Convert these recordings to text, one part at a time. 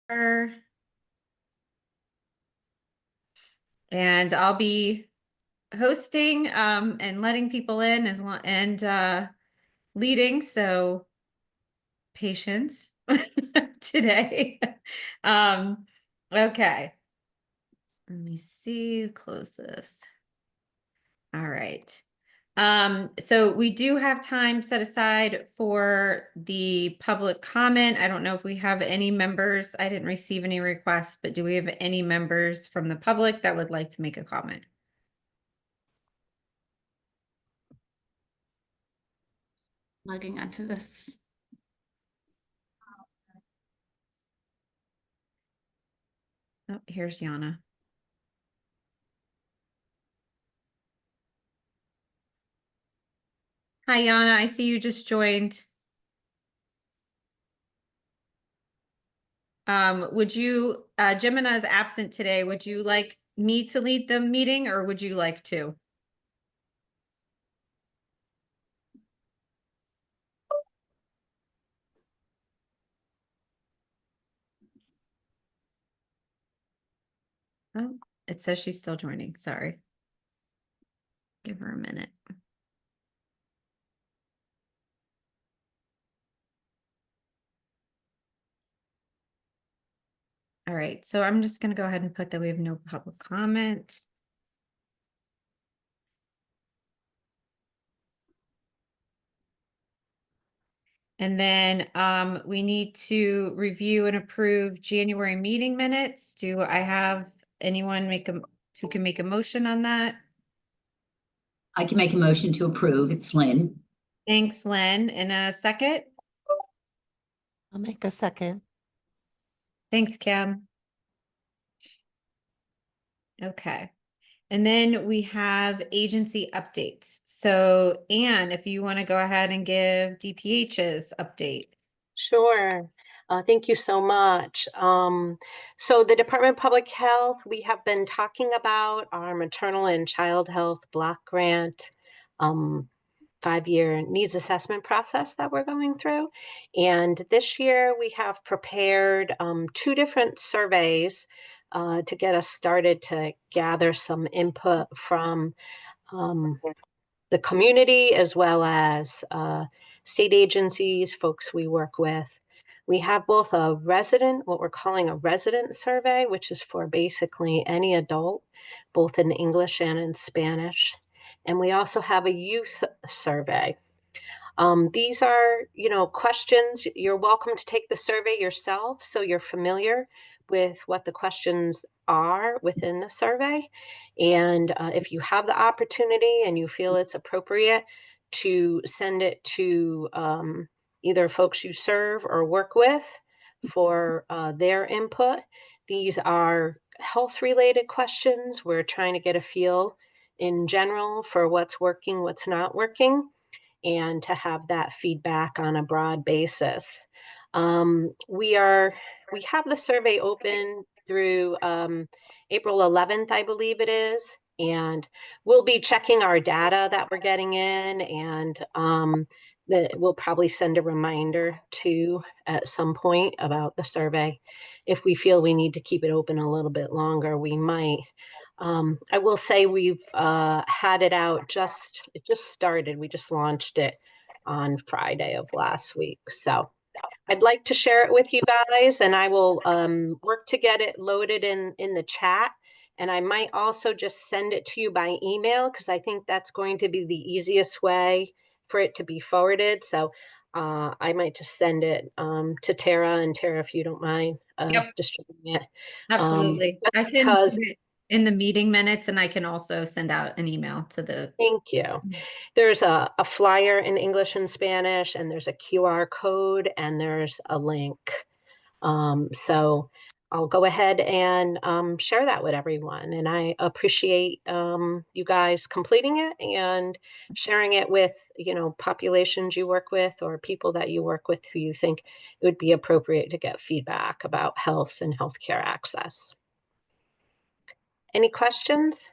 And I'll be hosting and letting people in as long and leading, so patience today. Okay. Let me see, close this. All right. So we do have time set aside for the public comment. I don't know if we have any members. I didn't receive any requests, but do we have any members from the public that would like to make a comment? Logging onto this. Oh, here's Yana. Hi, Yana. I see you just joined. Would you, Gemina is absent today. Would you like me to lead the meeting or would you like to? Oh, it says she's still joining. Sorry. Give her a minute. All right, so I'm just going to go ahead and put that we have no public comment. And then we need to review and approve January meeting minutes. Do I have anyone who can make a motion on that? I can make a motion to approve. It's Lynn. Thanks, Lynn. In a second. I'll make a second. Thanks, Kim. Okay. And then we have agency updates. So Anne, if you want to go ahead and give DPH's update. Sure. Thank you so much. So the Department of Public Health, we have been talking about our maternal and child health block grant 5-year needs assessment process that we're going through. And this year we have prepared 2 different surveys to get us started to gather some input from the community as well as state agencies, folks we work with. We have both a resident, what we're calling a resident survey, which is for basically any adult, both in English and in Spanish. And we also have a youth survey. These are, questions. You're welcome to take the survey yourself so you're familiar with what the questions are within the survey. And if you have the opportunity and you feel it's appropriate to send it to either folks you serve or work with for their input, these are health-related questions. We're trying to get a feel in general for what's working, what's not working, and to have that feedback on a broad basis. We have the survey open through April 11th, I believe it is, and we'll be checking our data that we're getting in, and we'll probably send a reminder to at some point about the survey. If we feel we need to keep it open a little bit longer, we might. I will say we've had it out it just started. We just launched it on Friday of last week. So I'd like to share it with you guys, and I will work to get it loaded in the chat. And I might also just send it to you by email because I think that's going to be the easiest way for it to be forwarded. So I might just send it to Tara, and Tara, if you don't mind distributing it. Absolutely. I can because put it in the meeting minutes and I can also send out an email to the. Thank you. There's a flyer in English and Spanish, and there's a QR code, and there's a link. So I'll go ahead and share that with everyone. And I appreciate you guys completing it and sharing it with, populations you work with or people that you work with who you think it would be appropriate to get feedback about health and healthcare access. Any questions?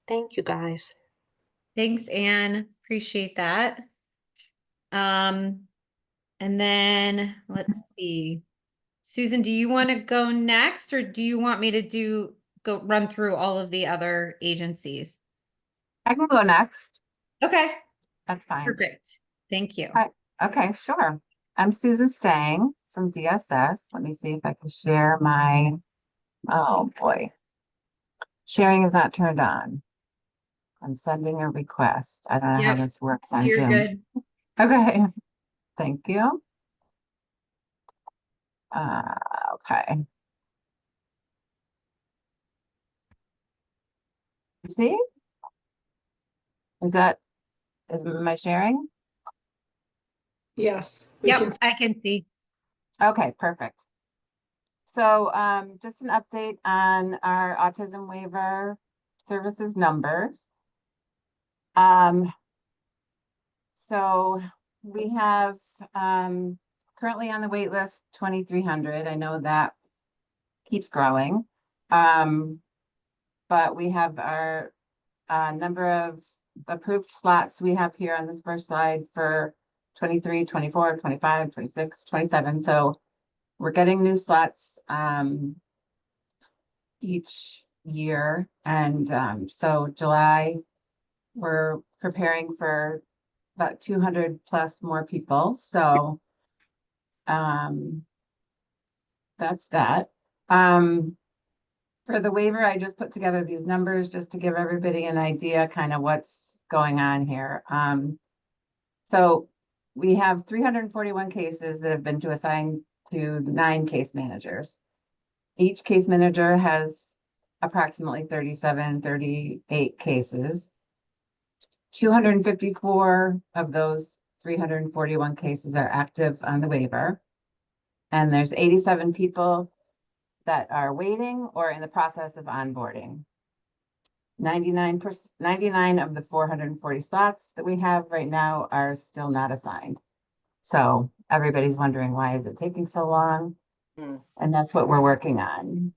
Thank you, guys. Thanks, Anne. Appreciate that. And then let's see. Susan, do you want to go next, or do you want me to go run through all of the other agencies? I can go next. Okay, That's fine. perfect. Thank you. Hi. Okay, sure. I'm Susan Stang from DSS. Let me see if I can share my, oh boy. Sharing is not turned on. I'm sending a request. I don't know how Yep, this works on You're Zoom. good. Okay, thank you. Okay. You see? Is my sharing? Yes. Yep, I can see. Okay, perfect. So just an update on our autism waiver services numbers. So we have currently on the wait list 2,300. I know that keeps growing. But we have our number of approved slots we have here on this first slide for 23, 24, 25, 26, 27. So we're getting new slots each year. And so July, we're preparing for about 200 plus more people. So that's that. For the waiver, I just put together these numbers just to give everybody an idea kind of what's going on here. So we have 341 cases that have been assigned to 9 case managers. Each case manager has approximately 37, 38 cases. 254 of those 341 cases are active on the waiver. And there's 87 people that are waiting or in the process of onboarding. 99 of the 440 slots that we have right now are still not assigned. So everybody's wondering, why is it taking so long? And that's what we're working on.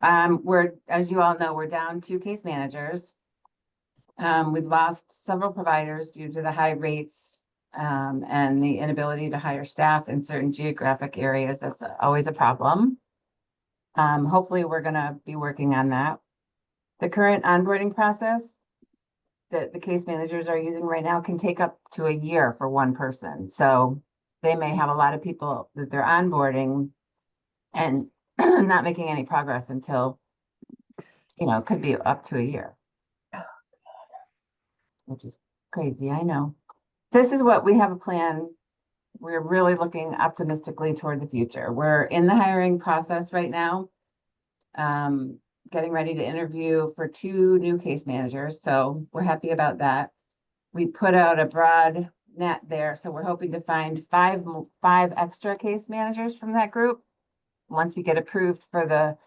As you all know, we're down 2 case managers. We've lost several providers due to the high rates and the inability to hire staff in certain geographic areas. That's always a problem. Hopefully we're going to be working on that. The current onboarding process that the case managers are using right now can take up to a year for one person. So they may have a lot of people that they're onboarding and not making any progress until, it could be up to a year. Which is crazy, I know. This is what we have a plan. We're really looking optimistically toward the future. We're in the hiring process right now. Getting ready to interview for 2 new case managers. So we're happy about that. We put out a broad net there. So we're hoping to find five extra case managers from that group. Once we get approved for the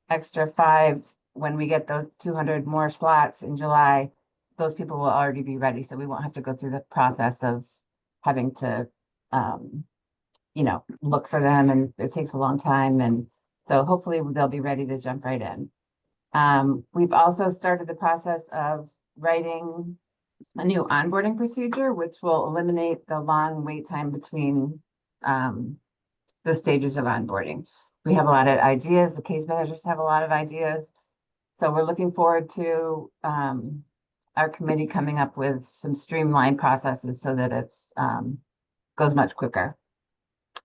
extra 5, when we get those 200 more slots in July, those people will already be ready. So we won't have to go through the process of having to, look for them, and it takes a long time. And so hopefully they'll be ready to jump right in. We've also started the process of writing a new onboarding procedure, which will eliminate the long wait time between the stages of onboarding. We have a lot of ideas. The case managers have a lot of ideas. So we're looking forward to our committee coming up with some streamlined processes so that it's goes much quicker.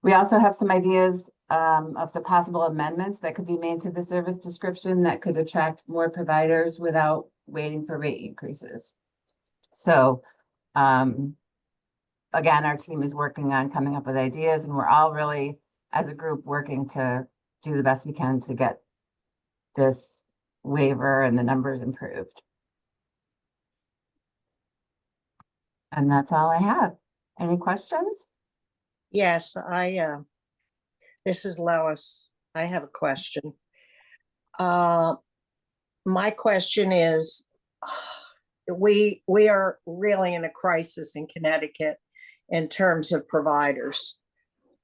We also have some ideas of some possible amendments that could be made to the service description that could attract more providers without waiting for rate increases. So again, our team is working on coming up with ideas, and we're all really, as a group, working to do the best we can to get this waiver and the numbers improved. And that's all I have. Any questions? Yes, this is Lois. I have a question. My question is, we are really in a crisis in Connecticut in terms of providers.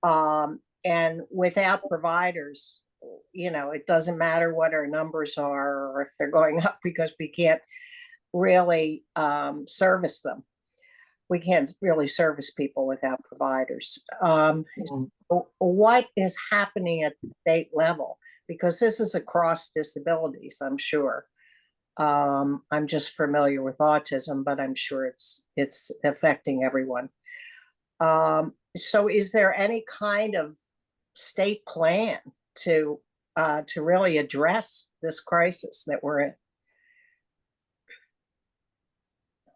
And without providers, it doesn't matter what our numbers are or if they're going up, because we can't really service them. we can't really service people without providers. Yeah. What is happening at the state level? Because this is across disabilities, I'm sure. I'm just familiar with autism, but I'm sure it's affecting everyone. So is there any kind of state plan to really address this crisis that we're in?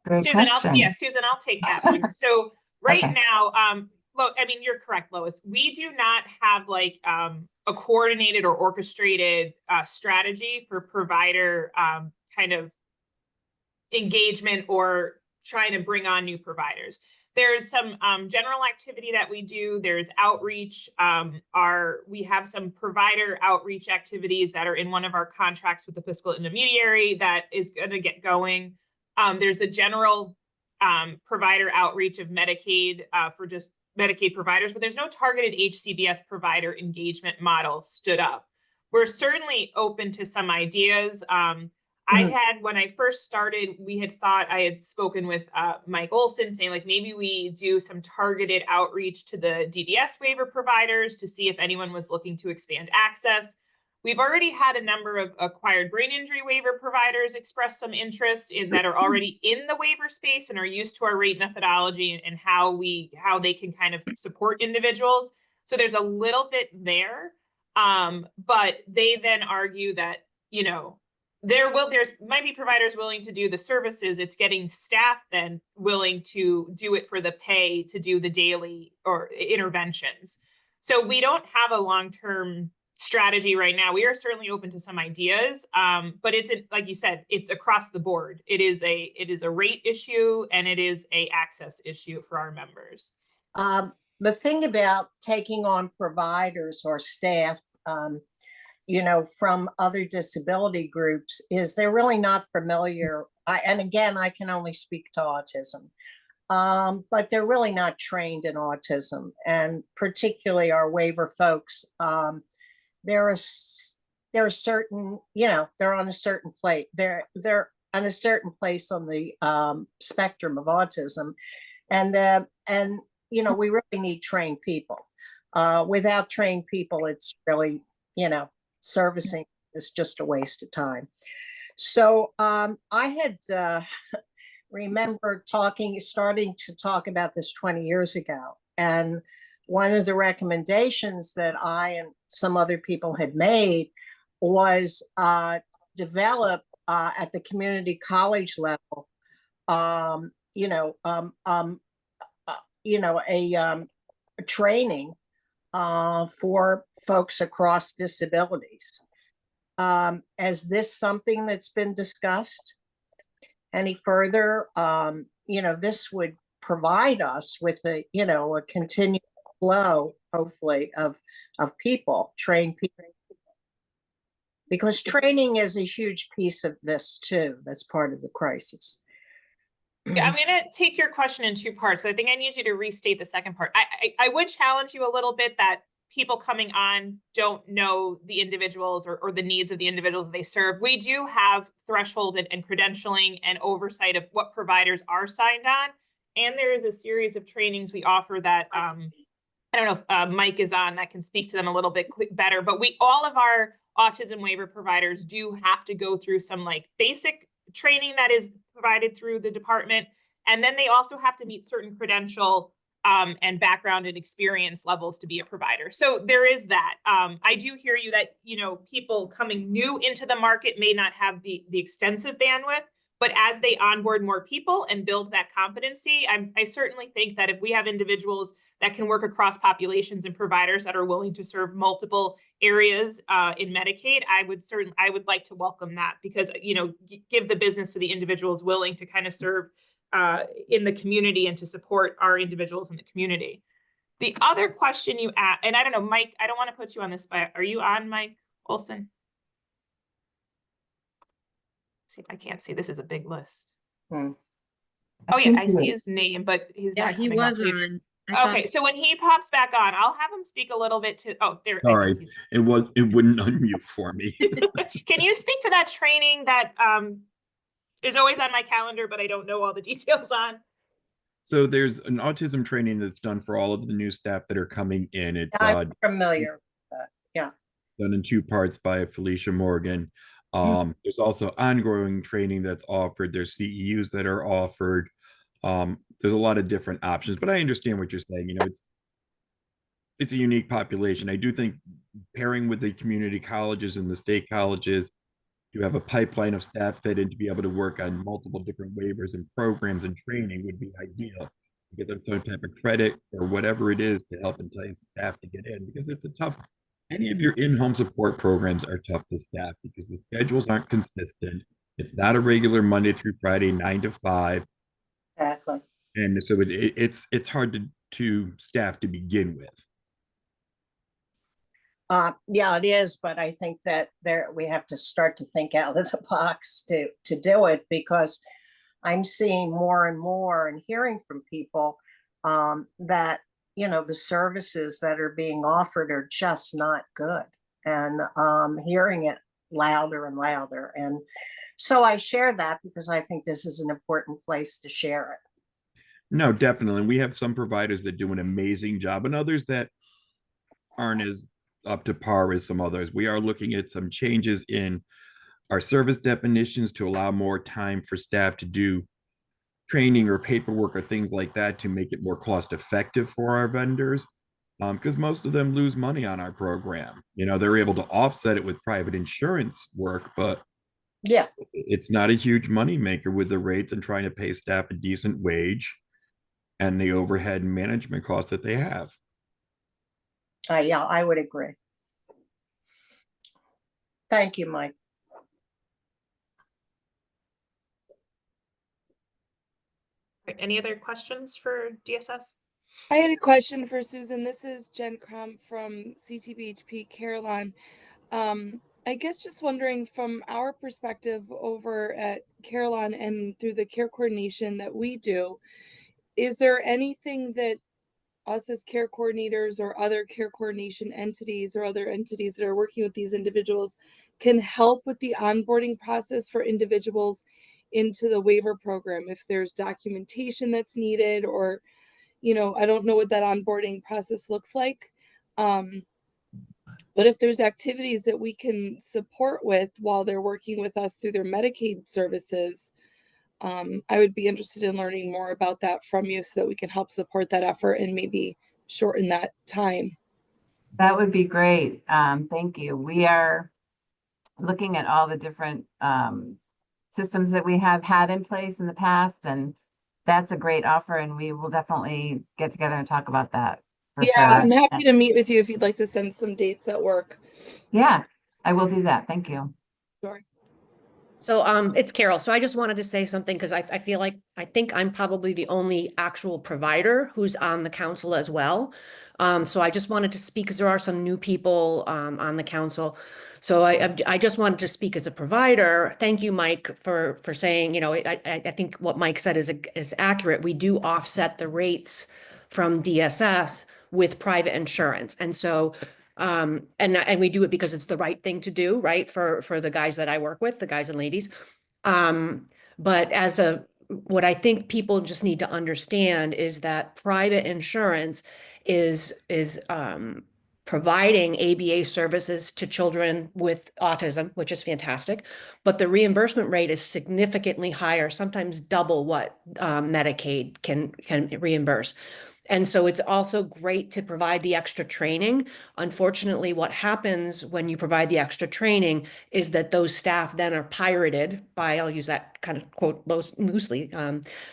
Great Susan, question. Susan, I'll take that one. So right Okay. now, I mean, you're correct, Lois. We do not have like a coordinated or orchestrated strategy for provider kind of engagement or trying to bring on new providers. There's some general activity that we do. There's outreach. We have some provider outreach activities that are in one of our contracts with the fiscal intermediary that is going to get going. There's the general provider outreach of Medicaid for just Medicaid providers, but there's no targeted HCBS provider engagement model stood up. We're certainly open to some ideas. I had, when I first started, I had spoken with Mike Olson saying like, maybe we do some targeted outreach to the DDS waiver providers to see if anyone was looking to expand access. We've already had a number of acquired brain injury waiver providers express some interest in that are already in the waiver space and are used to our rate methodology and how they can kind of support individuals. So there's a little bit there, but they then argue that, you know, there's might be providers willing to do the services. It's getting staff then willing to do it for the pay to do the daily or interventions. So we don't have a long-term strategy right now. We are certainly open to some ideas, but like you said, it's across the board. It is a rate issue and it is a access issue for our members. The thing about taking on providers or staff, you know, from other disability groups is they're really not familiar. And again, I can only speak to autism, but they're really not trained in autism. And particularly our waiver folks, there are certain, you know, they're on a certain place. They're on a certain place on the spectrum of autism. And you know, we really need trained people. Without trained people, it's really, you know, servicing is just a waste of time. So I had remember starting to talk about this 20 years ago. And one of the recommendations that I and some other people had made was develop at the community college level, a training for folks across disabilities. Is this something that's been discussed any further? You know, this would provide us with a continued flow, hopefully, of people, trained people. Because training is a huge piece of this too. That's part of the crisis. Yeah, I'm going to take your question in two parts. So I think I need you to restate the second part. I would challenge you a little bit that people coming on don't know the individuals or the needs of the individuals they serve. We do have threshold and credentialing and oversight of what providers are signed on. And there is a series of trainings we offer that I don't know if Mike is on that can speak to them a little bit better, but all of our autism waiver providers do have to go through some like basic training that is provided through the department. And then they also have to meet certain credential and background and experience levels to be a provider. So there is that. I do hear you that, you know, people coming new into the market may not have the extensive bandwidth, but as they onboard more people and build that competency, I certainly think that if we have individuals that can work across populations and providers that are willing to serve multiple areas in Medicaid, I would like to welcome that because, you know, give the business to the individuals willing to kind of serve in the community and to support our individuals in the community. The other question you asked, and I don't know, Mike, I don't want to put you on the spot. Are you on, Mike Olson? See if I can't see. This is a big list. Oh yeah, I see his name, but he's not he coming up. was on. Okay, so when he pops back on, I'll have him speak a little bit to. Oh, there. Sorry, it wouldn't unmute for me. Can you speak to that training that is always on my calendar, but I don't know all the details on? So there's an autism training that's done for all of the new staff that are coming in. It's I'm familiar with that. Yeah. done in 2 parts by Felicia Morgan. There's also ongoing training that's offered. There's CEUs that are offered. There's a lot of different options, but I understand what you're saying. You know, it's a unique population. I do think pairing with the community colleges and the state colleges, you have a pipeline of staff fit in to be able to work on multiple different waivers and programs and training would be ideal. Get them some type of credit or whatever it is to help entice staff to get in, because it's a tough, any of your in-home support programs are tough to staff because the schedules aren't consistent. It's not a regular Monday through Friday, 9 to 5. Exactly. And so it's hard to staff to begin with. Yeah, it is, but I think that we have to start to think out of the box to do it, because I'm seeing more and more and hearing from people that, you know, the services that are being offered are just not good, and hearing it louder and louder. And so I share that because I think this is an important place to share it. No, definitely. We have some providers that do an amazing job and others that aren't as up to par as some others. We are looking at some changes in our service definitions to allow more time for staff to do training or paperwork or things like that to make it more cost effective for our vendors. Because most of them lose money on our program. You know, they're able to offset it with private insurance work, but Yeah. it's not a huge money maker with the rates and trying to pay staff a decent wage and the overhead and management costs that they have. Yeah, I would agree. Thank you, Mike. Any other questions for DSS? I had a question for Susan. This is Jen Crum from CTBHP Carillon. I guess just wondering from our perspective over at Carillon and through the care coordination that we do, is there anything that us as care coordinators or other care coordination entities or other entities that are working with these individuals can help with the onboarding process for individuals into the waiver program? If there's documentation that's needed, or you know, I don't know what that onboarding process looks like. But if there's activities that we can support with while they're working with us through their Medicaid services, I would be interested in learning more about that from you so that we can help support that effort and maybe shorten that time. That would be great. Thank you. We are looking at all the different systems that we have had in place in the past, and that's a great offer, and we will definitely get together and talk about that for Yeah, sure. I'm happy to meet with you if you'd like to send some dates that work. Yeah, I will do that. Thank you. Sure. So it's Carol. So I just wanted to say something because I feel like I think I'm probably the only actual provider who's on the council as well. So I just wanted to speak because there are some new people on the council. So I just wanted to speak as a provider. Thank you, Mike, for saying, you know, I think what Mike said is accurate. We do offset the rates from DSS with private insurance. And so and we do it because it's the right thing to do, right? For the guys that I work with, the guys and ladies. But what I think people just need to understand is that private insurance is providing ABA services to children with autism, which is fantastic, but the reimbursement rate is significantly higher, sometimes double what Medicaid can reimburse. And so it's also great to provide the extra training. Unfortunately, what happens when you provide the extra training is that those staff then are pirated by, I'll use that kind of quote loosely,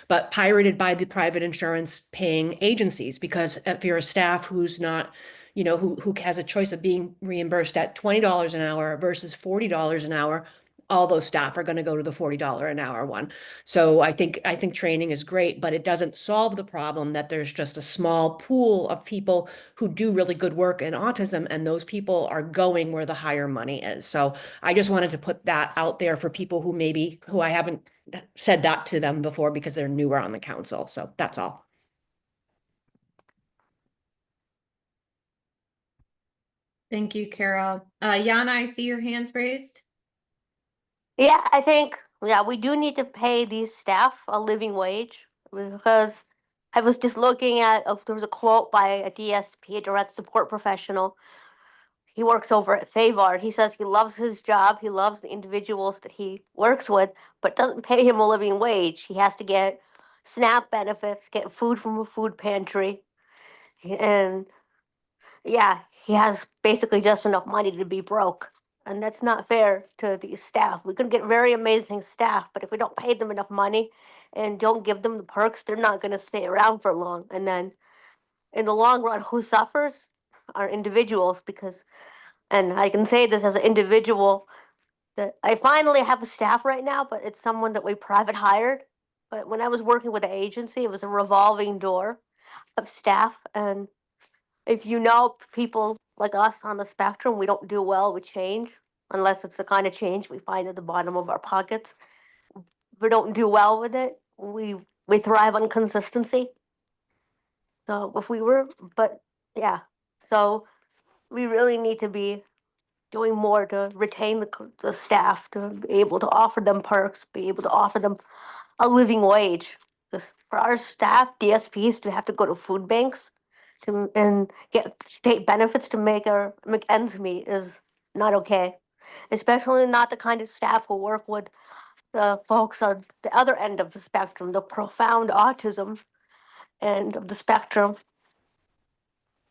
but pirated by the private insurance paying agencies. Because if you're a staff who's not, you know, who has a choice of being reimbursed at $20 an hour versus $40 an hour, all those staff are going to go to the $40 an hour one. So I think training is great, but it doesn't solve the problem that there's just a small pool of people who do really good work in autism, and those people are going where the higher money is. So I just wanted to put that out there for people who I haven't said that to them before because they're newer on the council. So that's all. Thank you, Carol. Yana, I see your hands raised. Yeah, I think, yeah, we do need to pay these staff a living wage because I was just looking at, there was a quote by a DSP, a direct support professional. He works over at Favard. He says he loves his job. He loves the individuals that he works with, but doesn't pay him a living wage. He has to get SNAP benefits, get food from a food pantry. And yeah, he has basically just enough money to be broke. And that's not fair to these staff. We could get very amazing staff, but if we don't pay them enough money and don't give them the perks, they're not going to stay around for long. And then in the long run, who suffers are individuals because, and I can say this as an individual, that I finally have a staff right now, but it's someone that we private hired. But when I was working with the agency, it was a revolving door of staff. And if you know people like us on the spectrum, we don't do well with change unless it's the kind of change we find at the bottom of our pockets. If we don't do well with it, we thrive on consistency. So if we were, but yeah, so we really need to be doing more to retain the staff, to be able to offer them perks, be able to offer them a living wage. 'Cause for our staff, DSPs, to have to go to food banks and get state benefits to make ends meet is not okay. Especially not the kind of staff who work with the folks on the other end of the spectrum, the profound autism end of the spectrum.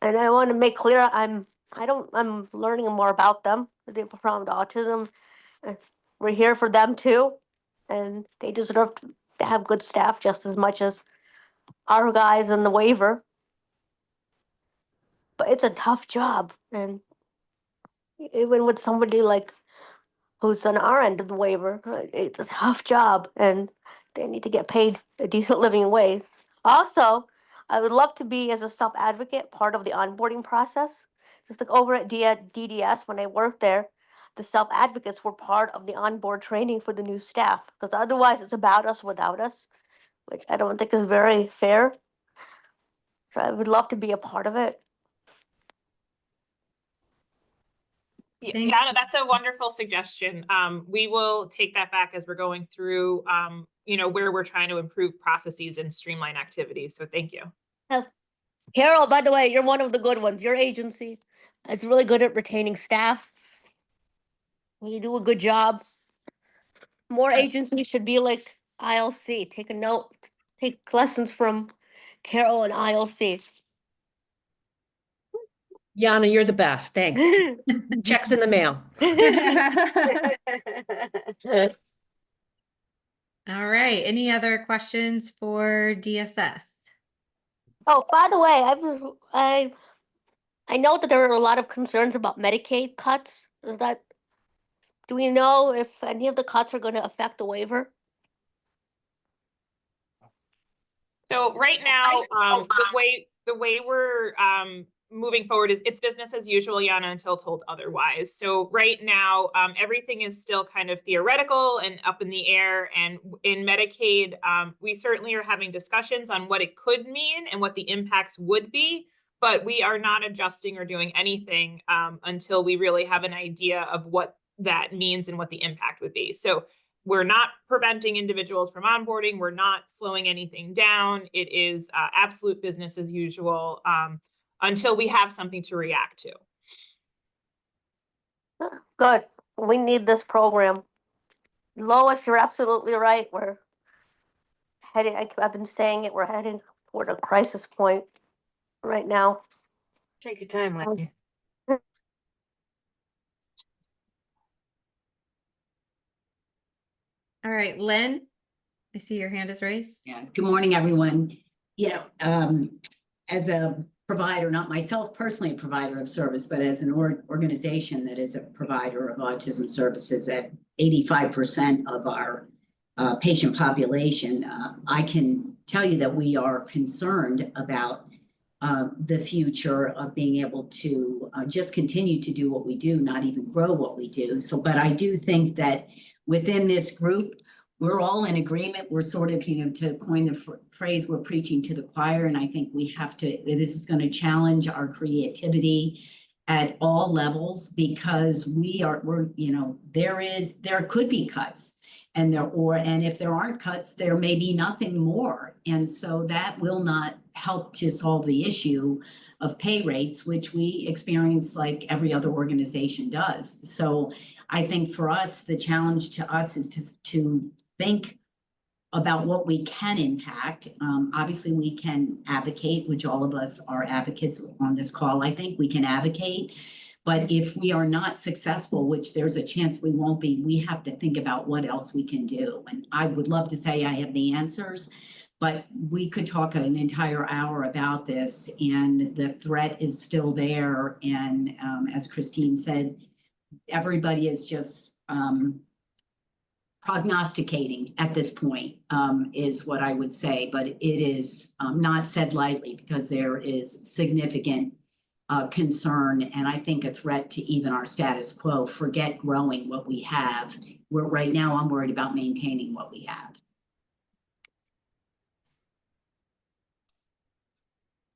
And I want to make clear I'm learning more about them, the profound autism. We're here for them too, and they deserve to have good staff just as much as our guys in the waiver. But it's a tough job, and even with somebody like who's on our end of the waiver, it's a tough job, and they need to get paid a decent living wage. Also, I would love to be, as a self-advocate, part of the onboarding process. Just like over at DDS, when I worked there, the self-advocates were part of the onboard training for the new staff, because otherwise it's about us without us, which I don't think is very fair. So I would love to be a part of it. Yeah, Thank- Yana, that's a wonderful suggestion. We will take that back as we're going through, where we're trying to improve processes and streamline activities. So thank you. Carol, by the way, you're one of the good ones. Your agency is really good at retaining staff. You do a good job. More agencies should be like ILC. Take a note, take lessons from Carol and ILC. Yana, you're the best. Thanks. Checks in the mail. All right, any other questions for DSS? Oh, by the way, I know that there are a lot of concerns about Medicaid cuts. Do we know if any of the cuts are going to affect the waiver? So right now, the way we're moving forward is it's business as usual, Yana, until told otherwise. So right now, everything is still kind of theoretical and up in the air. And in Medicaid, we certainly are having discussions on what it could mean and what the impacts would be. But we are not adjusting or doing anything until we really have an idea of what that means and what the impact would be. So we're not preventing individuals from onboarding. We're not slowing anything down. It is absolute business as usual until we have something to react to. Good. We need this program. Lois, you're absolutely right. We're heading, I've been saying it, we're heading toward a crisis point right now. Take your time, ladies. All right, Lynn, I see your hand is raised. Yeah, good morning, everyone. As a provider, not myself personally a provider of service, but as an organization that is a provider of autism services at 85% of our patient population, I can tell you that we are concerned about the future of being able to just continue to do what we do, not even grow what we do. So, but I do think that within this group, we're all in agreement. We're sort of, to coin the phrase, we're preaching to the choir. And I think we have to, this is going to challenge our creativity at all levels, because there could be cuts. And and if there aren't cuts, there may be nothing more. And so that will not help to solve the issue of pay rates, which we experience like every other organization does. So I think for us, the challenge to us is to think about what we can impact. Obviously, we can advocate, which all of us are advocates on this call. I think we can advocate. But if we are not successful, which there's a chance we won't be, we have to think about what else we can do. And I would love to say I have the answers, but we could talk an entire hour about this, and the threat is still there. And as Christine said, everybody is just prognosticating at this point, is what I would say, but it is not said lightly, because there is significant concern, and I think a threat to even our status quo. Forget growing what we have. Right now, I'm worried about maintaining what we have.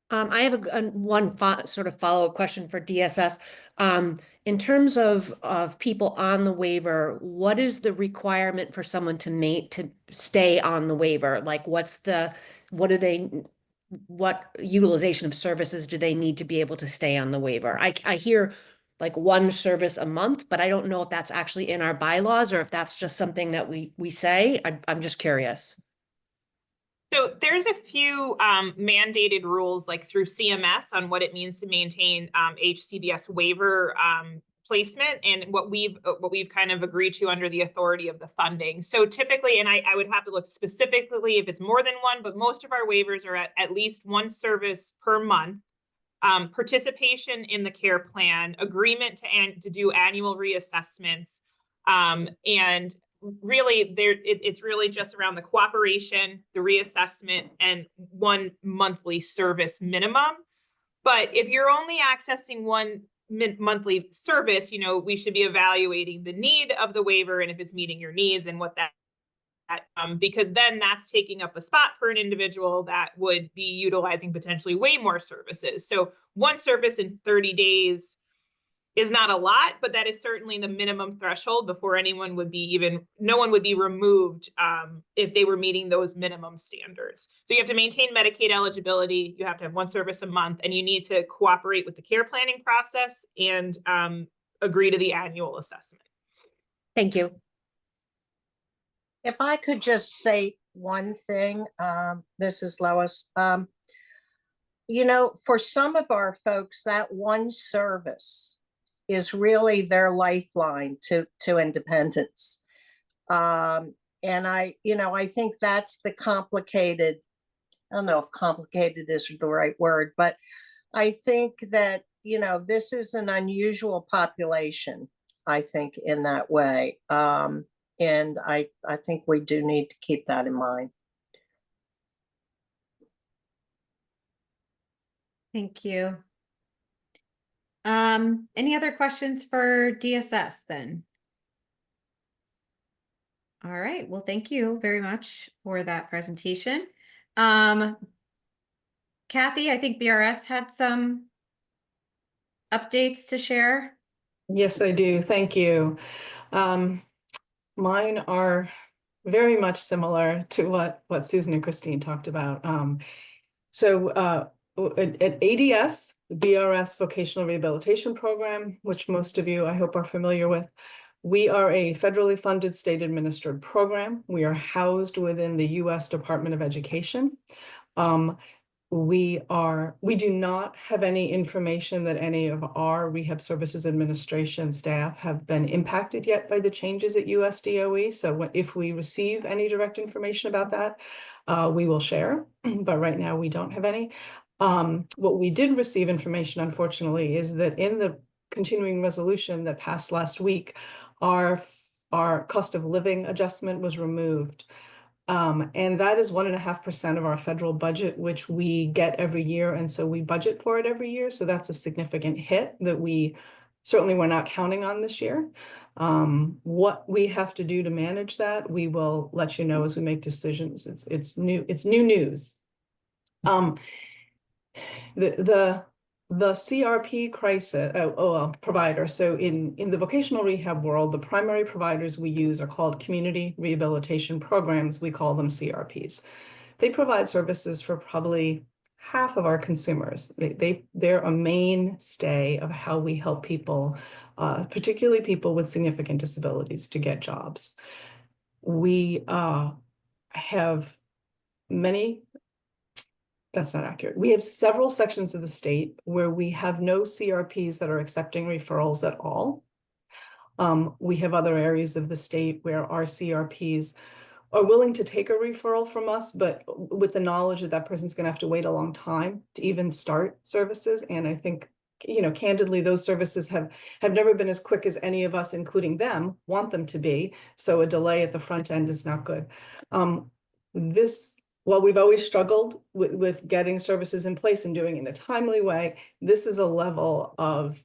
I have one sort of follow-up question for DSS. In terms of people on the waiver, what is the requirement for someone to stay on the waiver? Like, what utilization of services do they need to be able to stay on the waiver? I hear like one service a month, but I don't know if that's actually in our bylaws or if that's just something that we say. I'm just curious. So there's a few mandated rules like through CMS on what it means to maintain HCBS waiver placement, and what we've kind of agreed to under the authority of the funding. So typically, and I would have to look specifically if it's more than one, but most of our waivers are at least one service per month. Participation in the care plan, agreement to do annual reassessments, and really it's really just around the cooperation, the reassessment, and one monthly service minimum. But if you're only accessing one monthly service, we should be evaluating the need of the waiver and if it's meeting your needs and what that because then that's taking up a spot for an individual that would be utilizing potentially way more services. So one service in 30 days is not a lot, but that is certainly the minimum threshold before no one would be removed if they were meeting those minimum standards. So you have to maintain Medicaid eligibility, you have to have one service a month, and you need to cooperate with the care planning process and agree to the annual assessment. Thank you. If I could just say one thing, this is Lois. For some of our folks, that one service is really their lifeline to independence. And I think that's the complicated, I don't know if complicated is the right word, but I think that, this is an unusual population, I think, in that way. And I think we do need to keep that in mind. Thank you. Any other questions for DSS then? All right, well, thank you very much for that presentation. Kathy, I think BRS had some updates to share. Yes, I do. Thank you. Mine are very much similar to what Susan and Christine talked about. So at ADS, the BRS Vocational Rehabilitation Program, which most of you I hope are familiar with, we are a federally funded state administered program. We are housed within the U.S. Department of Education. We do not have any information that any of our Rehab Services Administration staff have been impacted yet by the changes at USDOE. So if we receive any direct information about that, we will share, but right now we don't have any. What we did receive information, unfortunately, is that in the continuing resolution that passed last week, our cost of living adjustment was removed. And that is 1.5% of our federal budget, which we get every year. And so we budget for it every year. So that's a significant hit that we certainly were not counting on this year. What we have to do to manage that, we will let you know as we make decisions. It's new news. The the CRP crisis, provider. So in the vocational rehab world, the primary providers we use are called community rehabilitation programs. We call them CRPs. They provide services for probably half of our consumers. They're a mainstay of how we help people, particularly people with significant disabilities, to get jobs. We have many. That's not accurate. We have several sections of the state where we have no CRPs that are accepting referrals at all. We have other areas of the state where our CRPs are willing to take a referral from us, but with the knowledge that that person's going to have to wait a long time to even start services. And I think, candidly, those services have never been as quick as any of us, including them, want them to be. So a delay at the front end is not good. While we've always struggled with getting services in place and doing it in a timely way, this is a level of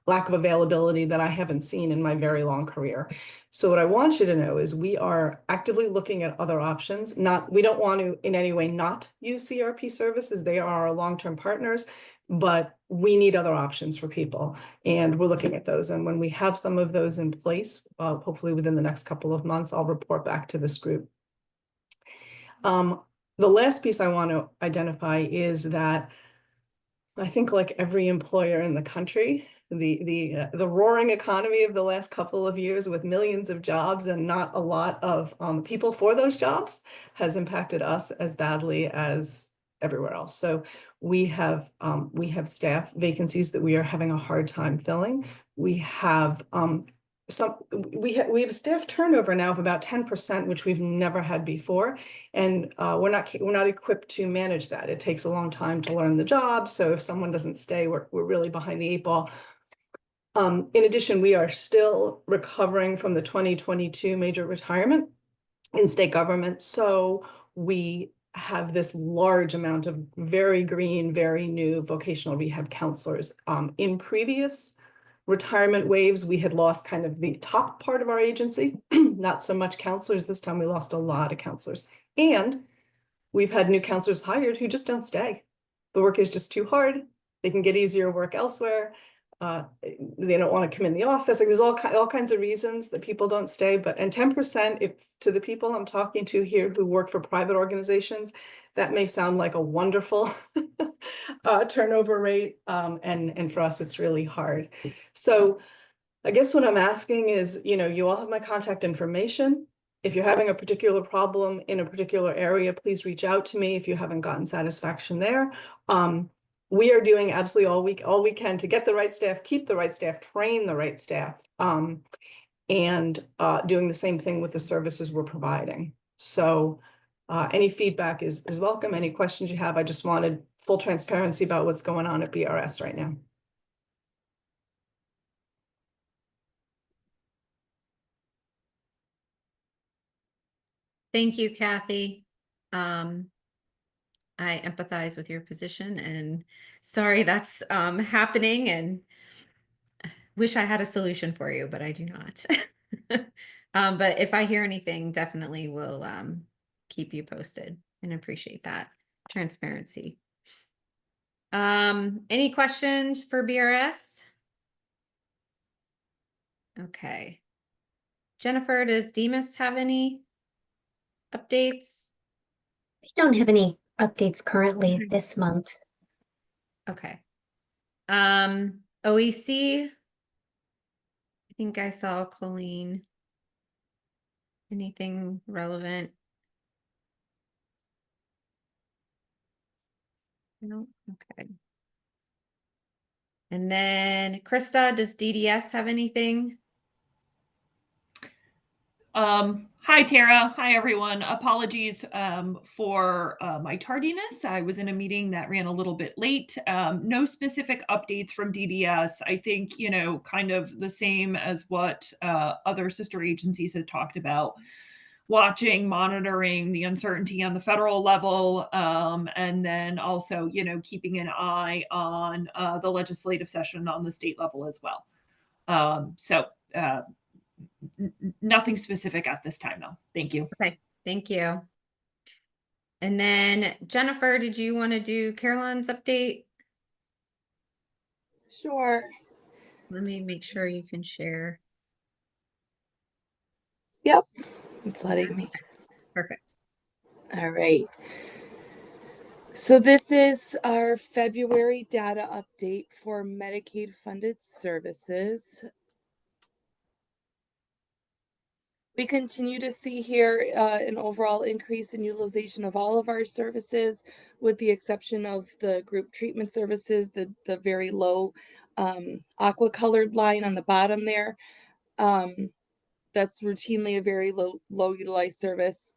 lack of availability that I haven't seen in my very long career. So what I want you to know is we are actively looking at other options. We don't want to in any way not use CRP services. They are our long-term partners, but we need other options for people. And we're looking at those. And when we have some of those in place, hopefully within the next couple of months, I'll report back to this group. The last piece I want to identify is that I think, like every employer in the country, the roaring economy of the last couple of years with millions of jobs and not a lot of people for those jobs has impacted us as badly as everywhere else. So we have staff vacancies that we are having a hard time filling. We have we have staff turnover now of about 10%, which we've never had before, and we're not equipped to manage that. It takes a long time to learn the job, so if someone doesn't stay, we're really behind the 8 ball. In addition, we are still recovering from the 2022 major retirement in state government, so we have this large amount of very green, very new vocational rehab counselors. In previous retirement waves, we had lost kind of the top part of our agency, not so much counselors. This time we lost a lot of counselors. And we've had new counselors hired who just don't stay. The work is just too hard. They can get easier work elsewhere. They don't want to come in the office. Like, there's all kinds of reasons that people don't stay. And 10%, if to the people I'm talking to here who work for private organizations, that may sound like a wonderful turnover rate. And for us, it's really hard. So I guess what I'm asking is, you all have my contact information. If you're having a particular problem in a particular area, please reach out to me if you haven't gotten satisfaction there. We are doing absolutely all we can to get the right staff, keep the right staff, train the right staff, and doing the same thing with the services we're providing. So any feedback is welcome. Any questions you have, I just wanted full transparency about what's going on at BRS right now. Thank you, Kathy. I empathize with your position, and sorry that's happening, and wish I had a solution for you, but I do not. But if I hear anything, definitely will keep you posted, and appreciate that transparency. Any questions for BRS? Okay. Jennifer, does Demas have any updates? We don't have any updates currently Okay. this month. Okay. OEC, I think I saw Colleen. Anything relevant? No, okay. And then Krista, does DDS have anything? Hi, Tara. Hi, everyone. Apologies for my tardiness. I was in a meeting that ran a little bit late. No specific updates from DDS. I think, kind of the same as what other sister agencies have talked about. Watching, monitoring the uncertainty on the federal level, and then also, keeping an eye on the legislative session on the state level as well. Nothing specific at this time, though. Thank you. Okay, thank you. And then Jennifer, did you want to do Caroline's update? Sure. Let me make sure you can share. Yep. It's letting me. Perfect. All right. So this is our February data update for Medicaid funded services. We continue to see here an overall increase in utilization of all of our services, with the exception of the group treatment services, the very low aqua colored line on the bottom there. That's routinely a very low utilized service,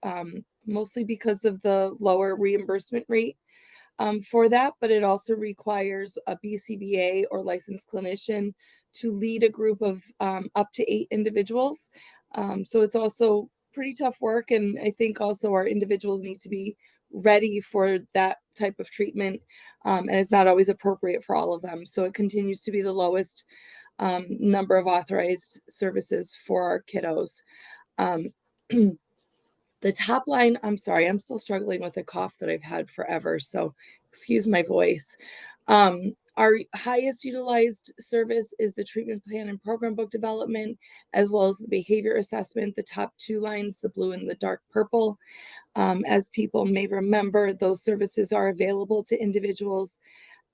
mostly because of the lower reimbursement rate for that, but it also requires a BCBA or licensed clinician to lead a group of up to 8 individuals. So it's also pretty tough work, and I think also our individuals need to be ready for that type of treatment, and it's not always appropriate for all of them. So it continues to be the lowest number of authorized services for our kiddos. The top line, I'm sorry, I'm still struggling with a cough that I've had forever, so excuse my voice. Our highest utilized service is the treatment plan and program book development, as well as the behavior assessment, the top 2 lines, the blue and the dark purple. As people may remember, those services are available to individuals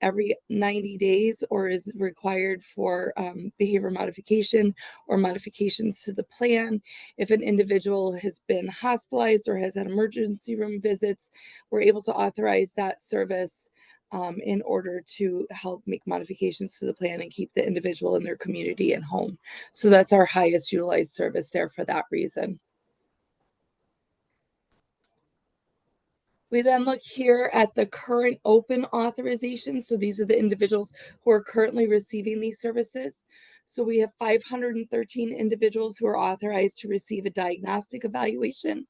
every 90 days or is required for behavior modification or modifications to the plan. If an individual has been hospitalized or has had emergency room visits, we're able to authorize that service in order to help make modifications to the plan and keep the individual in their community and home. So that's our highest utilized service there for that reason. We then look here at the current open authorization. So these are the individuals who are currently receiving these services. So we have 513 individuals who are authorized to receive a diagnostic evaluation.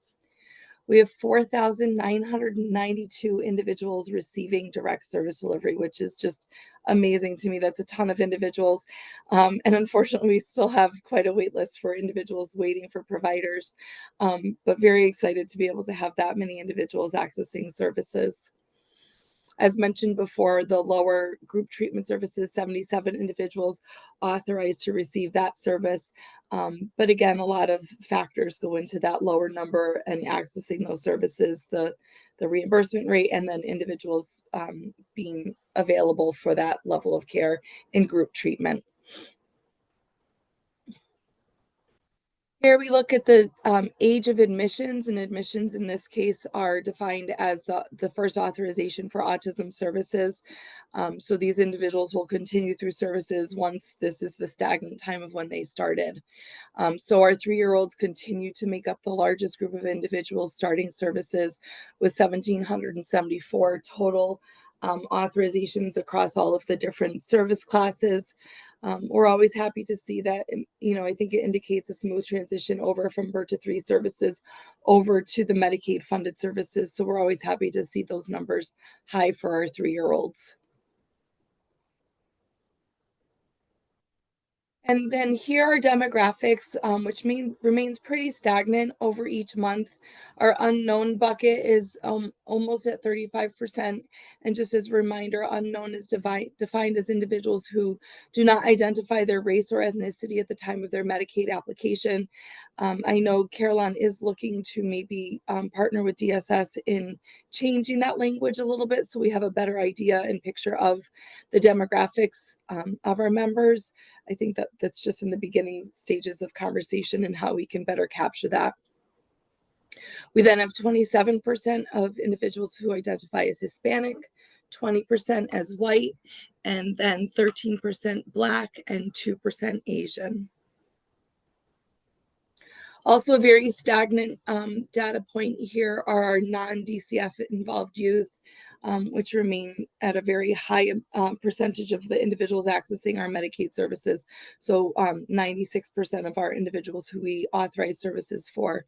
We have 4,992 individuals receiving direct service delivery, which is just amazing to me. That's a ton of individuals. And unfortunately, we still have quite a wait list for individuals waiting for providers, but very excited to be able to have that many individuals accessing services. As mentioned before, the lower group treatment services, 77 individuals authorized to receive that service. But again, a lot of factors go into that lower number and accessing those services, the reimbursement rate, and then individuals being available for that level of care in group treatment. Here we look at the age of admissions, and admissions in this case are defined as the first authorization for autism services. So these individuals will continue through services once this is the stagnant time of when they started. So our 3-year-olds continue to make up the largest group of individuals starting services with 1,774 total authorizations across all of the different service classes. We're always happy to see that, I think it indicates a smooth transition over from birth to 3 services over to the Medicaid funded services. So we're always happy to see those numbers high for our 3-year-olds. And then here are demographics, which remains pretty stagnant over each month. Our unknown bucket is almost at 35%. And just as a reminder, unknown is defined as individuals who do not identify their race or ethnicity at the time of their Medicaid application. I know Carolyn is looking to maybe partner with DSS in changing that language a little bit so we have a better idea and picture of the demographics of our members. I think that's just in the beginning stages of conversation and how we can better capture that. We then have 27% of individuals who identify as Hispanic, 20% as white, and then 13% Black and 2% Asian. Also, a very stagnant data point here are our non-DCF involved youth, which remain at a very high percentage of the individuals accessing our Medicaid services. So 96% of our individuals who we authorize services for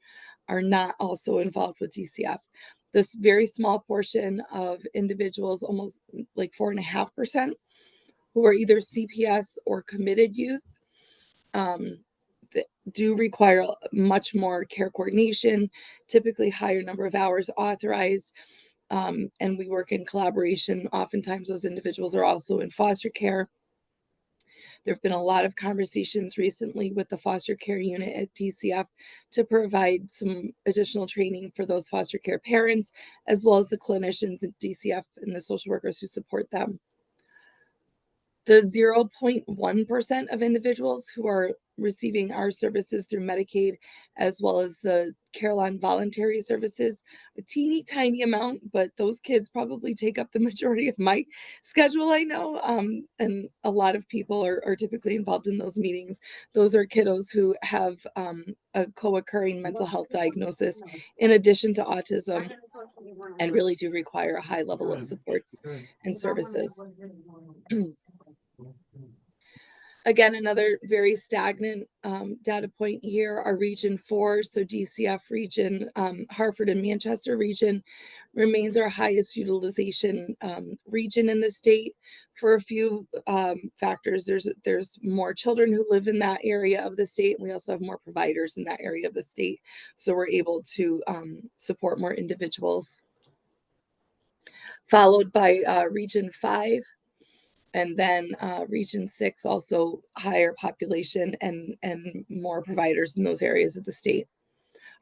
are not also involved with DCF. This very small portion of individuals, almost like 4.5%, who are either CPS or committed youth, do require much more care coordination, typically higher number of hours authorized, and we work in collaboration. Oftentimes those individuals are also in foster care. There have been a lot of conversations recently with the foster care unit at DCF to provide some additional training for those foster care parents, as well as the clinicians at DCF and the social workers who support them. The 0.1% of individuals who are receiving our services through Medicaid, as well as the Carolyn voluntary services, a teeny tiny amount, but those kids probably take up the majority of my schedule, I know. And a lot of people are typically involved in those meetings. Those are kiddos who have a co-occurring mental health diagnosis in addition to autism, and really do require a high level of supports and services. Again, another very stagnant data point here, our region 4, so DCF region, Hartford and Manchester region remains our highest utilization region in the state for a few factors. There's more children who live in that area of the state, and we also have more providers in that area of the state, so we're able to support more individuals. Followed by region 5. And then region 6, also higher population and more providers in those areas of the state.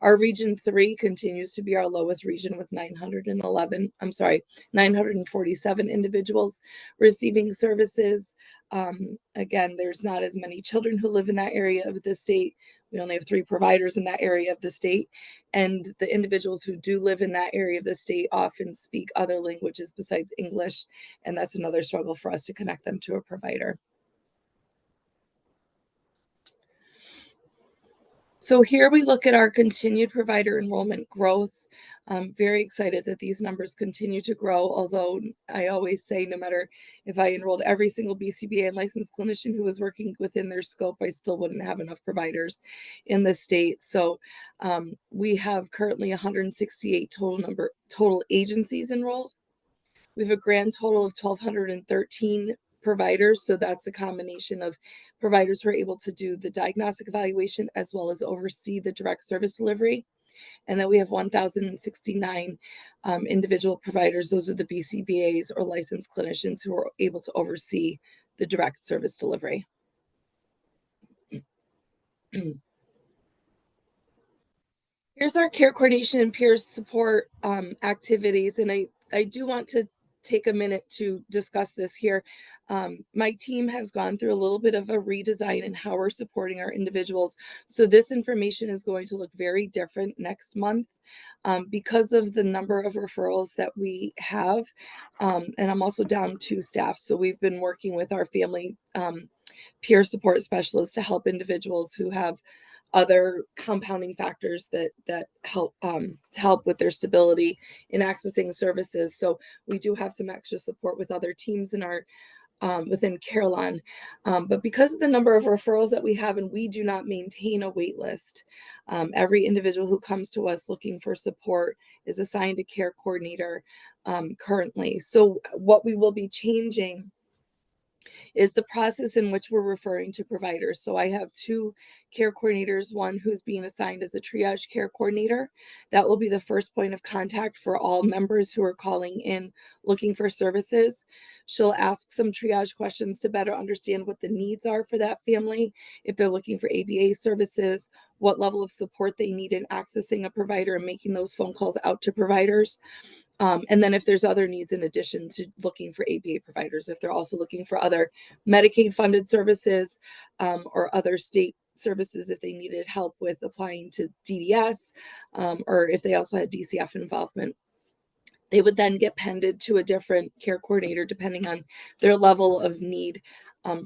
Our region 3 continues to be our lowest region with 947 individuals receiving services. Again, there's not as many children who live in that area of the state. We only have 3 providers in that area of the state. And the individuals who do live in that area of the state often speak other languages besides English. And that's another struggle for us to connect them to a provider. So here we look at our continued provider enrollment growth. I'm very excited that these numbers continue to grow, although I always say no matter if I enrolled every single BCBA and licensed clinician who was working within their scope, I still wouldn't have enough providers in the state. So we have currently 168 total agencies enrolled. We have a grand total of 1,213 providers. So that's a combination of providers who are able to do the diagnostic evaluation as well as oversee the direct service delivery. And then we have 1,069 individual providers. Those are the BCBAs or licensed clinicians who are able to oversee the direct service delivery. Here's our care coordination and peer support activities. And I do want to take a minute to discuss this here. My team has gone through a little bit of a redesign in how we're supporting our individuals. So this information is going to look very different next month because of the number of referrals that we have. And I'm also down 2 staff. So we've been working with our family peer support specialists to help individuals who have other compounding factors that help to help with their stability in accessing services. So we do have some extra support with other teams in our within Carolyn, but because of the number of referrals that we have, and we do not maintain a wait list, every individual who comes to us looking for support is assigned a care coordinator currently. So what we will be changing is the process in which we're referring to providers. So I have 2 care coordinators, one who's being assigned as a triage care coordinator. That will be the first point of contact for all members who are calling in looking for services. She'll ask some triage questions to better understand what the needs are for that family, if they're looking for ABA services, what level of support they need in accessing a provider and making those phone calls out to providers. And then if there's other needs in addition to looking for ABA providers, if they're also looking for other Medicaid funded services or other state services, if they needed help with applying to DDS or if they also had DCF involvement, they would then get pended to a different care coordinator depending on their level of need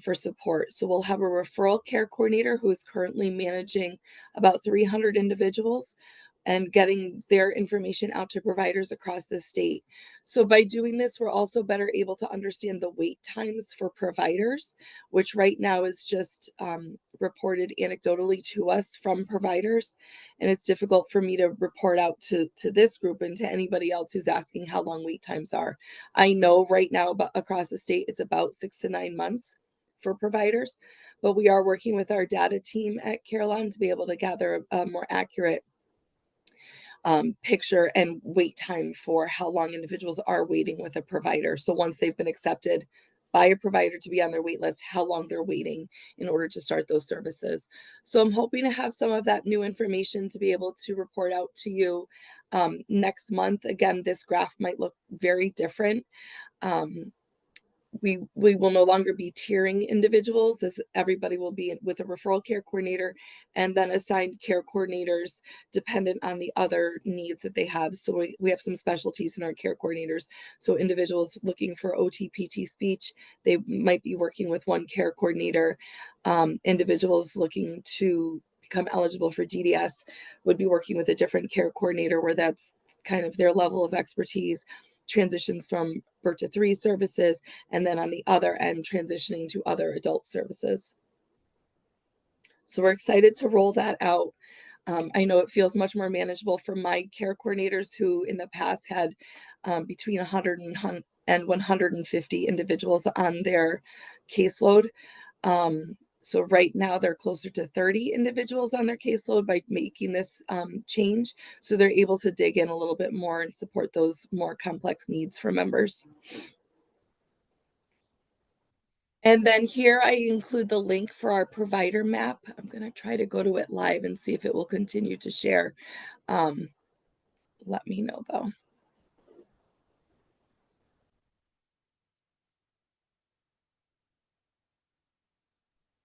for support. So we'll have a referral care coordinator who is currently managing about 300 individuals and getting their information out to providers across the state. So by doing this, we're also better able to understand the wait times for providers, which right now is just reported anecdotally to us from providers. And it's difficult for me to report out to this group and to anybody else who's asking how long wait times are. I know right now across the state, it's about 6 to 9 months for providers, but we are working with our data team at Carolyn to be able to gather a more accurate picture and wait time for how long individuals are waiting with a provider. So once they've been accepted, by a provider to be on their wait list, how long they're waiting in order to start those services. So I'm hoping to have some of that new information to be able to report out to you next month. Again, this graph might look very different. We will no longer be tiering individuals, as everybody will be with a referral care coordinator and then assigned care coordinators dependent on the other needs that they have. So we have some specialties in our care coordinators. So individuals looking for OT, PT, speech, they might be working with one care coordinator. Individuals looking to become eligible for DDS would be working with a different care coordinator where that's kind of their level of expertise. Transitions from birth to 3 services, and then on the other end, transitioning to other adult services. So we're excited to roll that out. I know it feels much more manageable for my care coordinators who in the past had between 100 and 150 individuals on their caseload. So right now they're closer to 30 individuals on their caseload by making this change. So they're able to dig in a little bit more and support those more complex needs for members. And then here I include the link for our provider map. I'm going to try to go to it live and see if it will continue to share. Let me know though.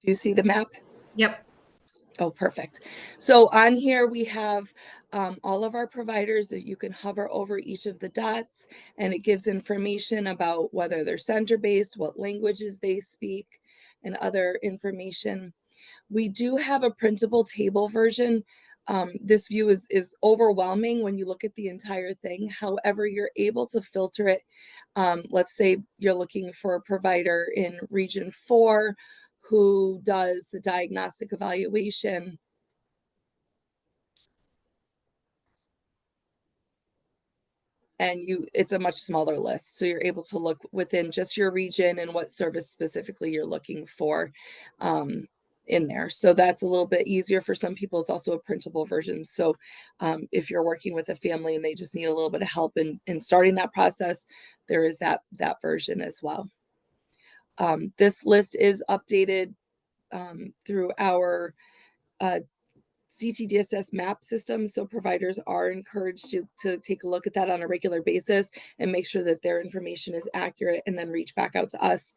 Do you see the map? Yep. Oh, perfect. So on here we have all of our providers that you can hover over each of the dots, and it gives information about whether they're center-based, what languages they speak, and other information. We do have a printable table version. This view is overwhelming when you look at the entire thing. However, you're able to filter it. Let's say you're looking for a provider in region 4 who does the diagnostic evaluation. And it's a much smaller list. So you're able to look within just your region and what service specifically you're looking for in there. So that's a little bit easier for some people. It's also a printable version. So if you're working with a family and they just need a little bit of help in starting that process, there is that version as well. This list is updated through our CTDSS map system. So providers are encouraged to take a look at that on a regular basis and make sure that their information is accurate, and then reach back out to us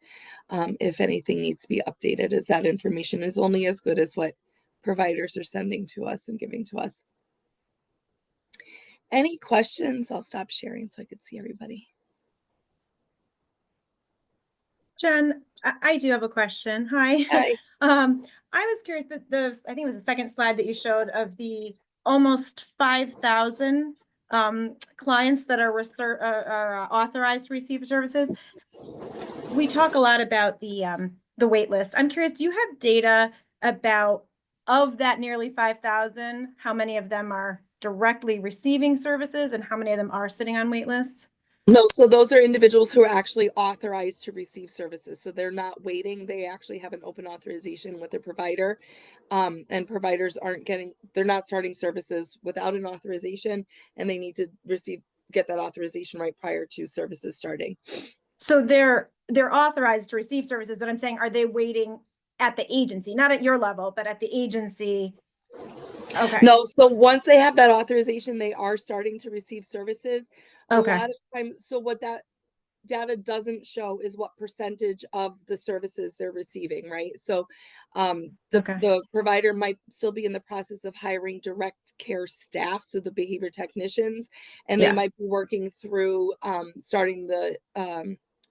if anything needs to be updated, as that information is only as good as what providers are sending to us and giving to us. Any questions? I'll stop sharing so I could see everybody. Jen, I do have a question. Hi. Hi. I was curious that I think it was the second slide that you showed of the almost 5,000 clients that are authorized to receive services. We talk a lot about the wait list. I'm curious, do you have data about, of that nearly 5,000, how many of them are directly receiving services and how many of them are sitting on wait lists? No, so those are individuals who are actually authorized to receive services. So they're not waiting. They actually have an open authorization with their provider. And providers they're not starting services without an authorization, and they need to get that authorization right prior to services starting. So they're authorized to receive services, but I'm saying, are they waiting at the agency, not at your level, but at the agency? Okay. No, so once they have that authorization, they are starting to receive services. Okay. A lot of times, so what that data doesn't show is what percentage of the services they're receiving, right? So the provider might still be in the process of hiring direct care staff, so the behavior technicians, and they might be working through starting the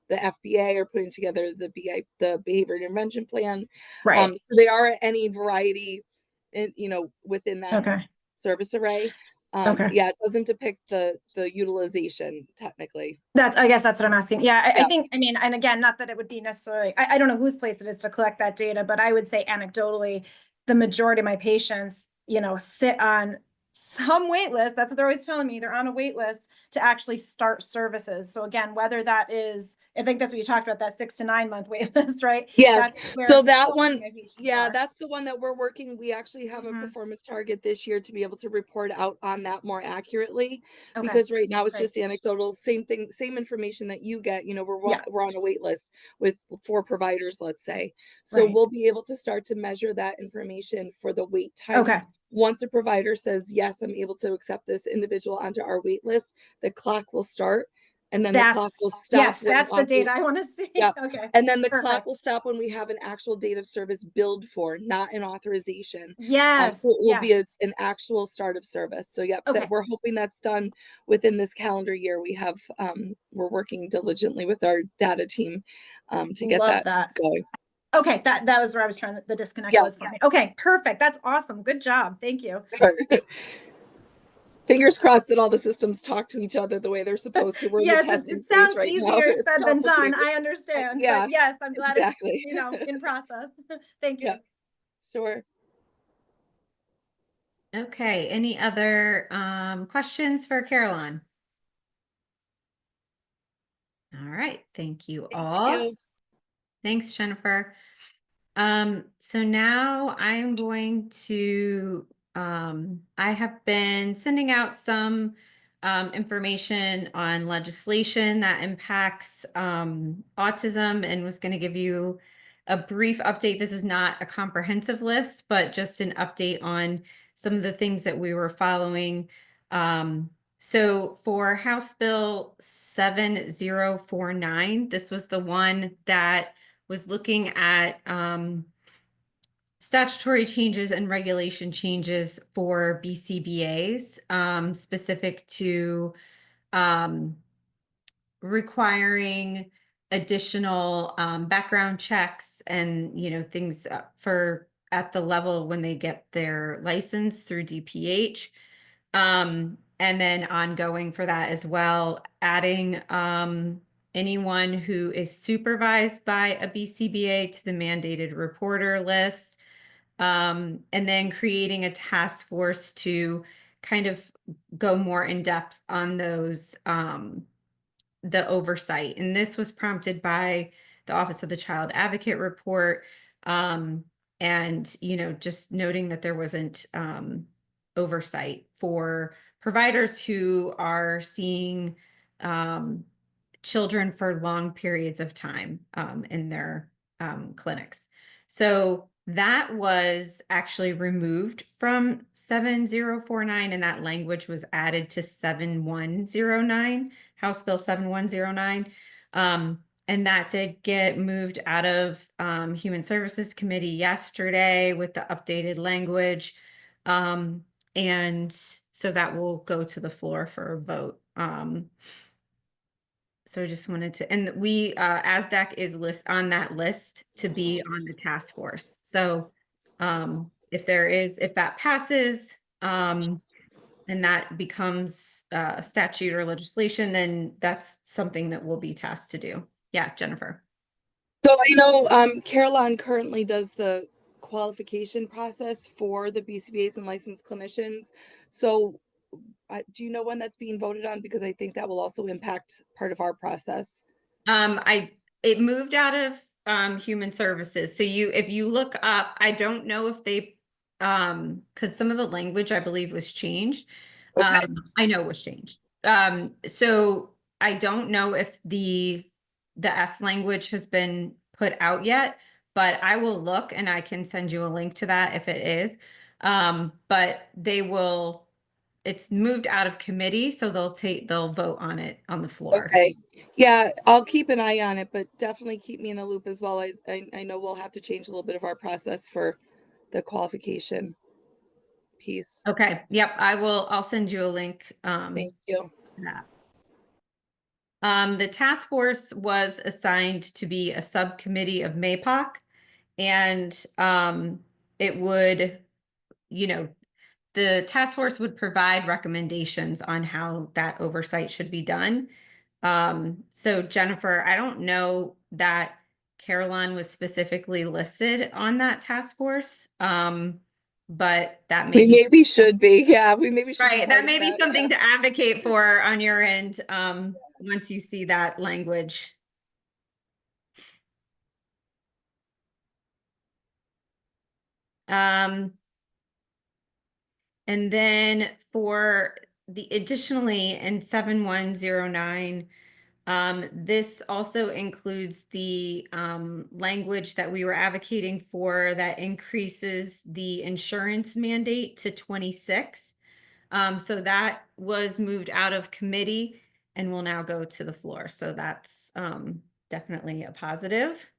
FBA or putting together the behavior intervention plan. Right. So they are at any variety within that service array. Yeah, it doesn't depict the utilization technically. I guess that's what I'm asking. Yeah, I think, I mean, and again, not that it would be necessarily, I don't know whose place it is to collect that data, but I would say anecdotally, the majority of my patients, sit on some wait list, that's what they're always telling me, they're on a wait list to actually start services. So again, whether that is, I think that's what you talked about, that 6 to 9 month wait list, right? Yes. That's where So that so one, many patients yeah, are. that's the one that we're working. We actually have a performance target this year to be able to report out on that more accurately. Okay, Because right now that's it's great. just anecdotal, same thing, same information that you get. You know, Yeah. we're on a wait list with 4 providers, let's say. So Right. we'll be able to start to measure that information for the wait times. Okay. Once a provider says, yes, I'm able to accept this individual onto our wait list, the clock will start. And then the clock will That's, stop. yes, that's the data I want to see. Yeah. Okay. And then the clock will Perfect. stop when we have an actual date of service billed for, not an authorization. Yes. So it will be Yes. an actual start of service. So yep, Okay. that we're hoping that's done within this calendar year. We have we're working diligently with our data team to get Love that going. Okay, that was where I was trying to, the disconnect Yes. was for me. Okay, perfect. That's awesome. Good job. Thank you. Fingers crossed that all the systems talk to each other the way they're supposed to. We're in the Yes, testing it phase sounds right now. easier It's said than done. complicated. I understand. Yeah, But yes, I'm glad exactly. it's, in process. Thank you. Yeah, sure. Okay, any other questions for Caroline? All right, thank you all. Thank you. Thanks, Jennifer. So now I'm going to, I have been sending out some information on legislation that impacts autism, and was going to give you a brief update. This is not a comprehensive list, but just an update on some of the things that we were following. So for House Bill 7049, this was the one that was looking at statutory changes and regulation changes for BCBAs, specific to requiring additional background checks and things for at the level when they get their license through DPH. And then ongoing for that as well, adding anyone who is supervised by a BCBA to the mandated reporter list, and then creating a task force to kind of go more in depth on those, the oversight. And this was prompted by the Office of the Child Advocate report, and just noting that there wasn't oversight for providers who are seeing children for long periods of time in their clinics. So that was actually removed from 7049, and that language was added to 7109, House Bill 7109. And that did get moved out of Human Services Committee yesterday with the updated language. And so that will go to the floor for a vote. So I just wanted to, and we, ASDAC is on that list to be on the task force. So if that passes, and that becomes statute or legislation, then that's something that we'll be tasked to do. Yeah, Jennifer. So I know Caroline currently does the qualification process for the BCBAs and licensed clinicians. So do you know when that's being voted on? Because I think that will also impact part of our process. It moved out of Human Services. So if you look up, I don't know if they, because some of the language I believe was changed. Okay. I know it was changed. So I don't know if the S language has been put out yet, but I will look and I can send you a link to that if it is. But it's moved out of committee, so they'll vote on it on the floor. Okay. Yeah, I'll keep an eye on it, but definitely keep me in the loop as well. I know we'll have to change a little bit of our process for the qualification piece. Okay. Yep. I'll send you a link. Thank you. That. The task force was assigned to be a subcommittee of MAPOC, and it would, the task force would provide recommendations on how that oversight should be done. So Jennifer, I don't know that Caroline was specifically listed on that task force. but that may We be maybe should be, yeah, we maybe should be right. part That of may be that. something to advocate for on your end, once you see that language. And then for the additionally in 7109, this also includes the language that we were advocating for that increases the insurance mandate to 26. So that was moved out of committee and will now go to the floor. So that's definitely a positive.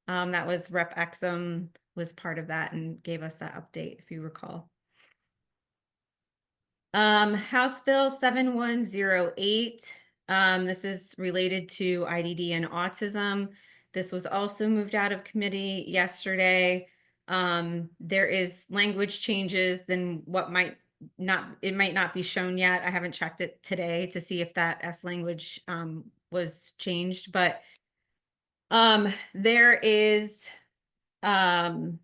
That was Rep. Exum was part of that and gave us that update, if you recall. House Bill 7108. This is related to IDD and autism. This was also moved out of committee yesterday. There is language changes than what might not be shown yet. I haven't checked it today to see if that S language was changed, but there is there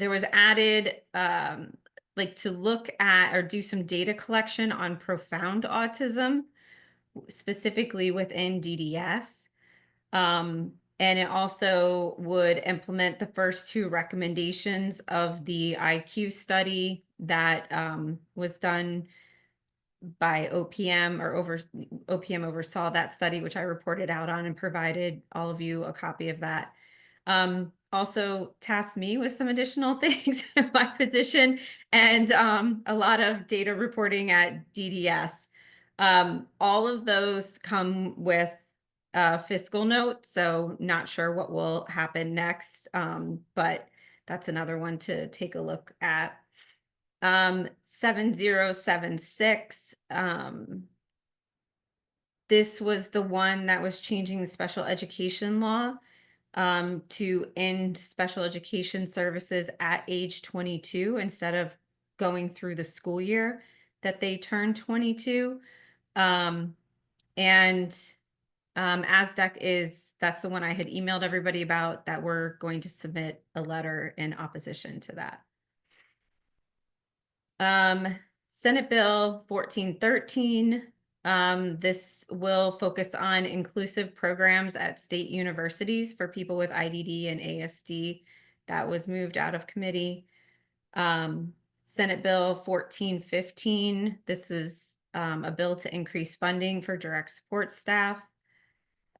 was added like to look at or do some data collection on profound autism, specifically within DDS. And it also would implement the first two recommendations of the IQ study that was done by OPM OPM oversaw that study, which I reported out on and provided all of you a copy of that. Also tasked me with some additional things in my position and a lot of data reporting at DDS. All of those come with a fiscal note, so not sure what will happen next, but that's another one to take a look at. 7076. This was the one that was changing the special education law to end special education services at age 22 instead of going through the school year that they turn 22. And ASDAC that's the one I had emailed everybody about that we're going to submit a letter in opposition to that. Senate Bill 1413. This will focus on inclusive programs at state universities for people with IDD and ASD. That was moved out of committee. Senate Bill 1415. This is a bill to increase funding for direct support staff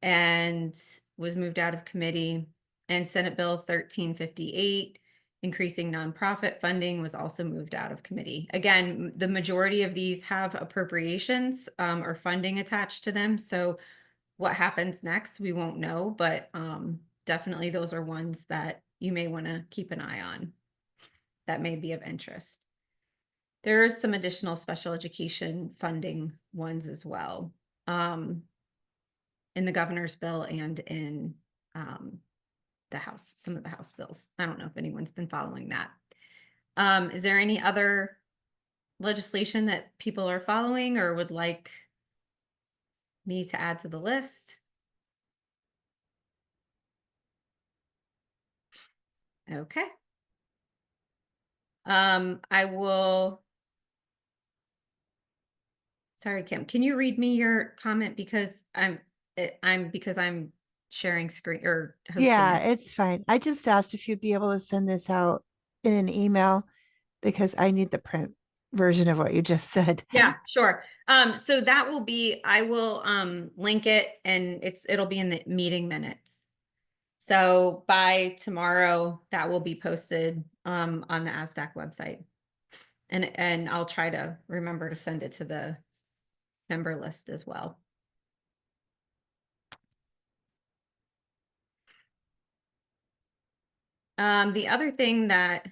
and was moved out of committee. And Senate Bill 1358. Increasing nonprofit funding was also moved out of committee. Again, the majority of these have appropriations or funding attached to them. So what happens next, we won't know, but definitely those are ones that you may want to keep an eye on that may be of interest. There's some additional special education funding ones as well in the governor's bill and in the House, some of the House bills. I don't know if anyone's been following that. Is there any other legislation that people are following or would like me to add to the list? Okay. I will. Sorry, Kim, can you read me your comment because I'm sharing screen or hosting Yeah, it. it's fine. I just asked if you'd be able to send this out in an email because I need the print version of what you just said. Yeah, sure. So that will be, I will link it and it'll be in the meeting minutes. So by tomorrow, that will be posted on the ASDAC website. And I'll try to remember to send it to the member list as well. The other thing that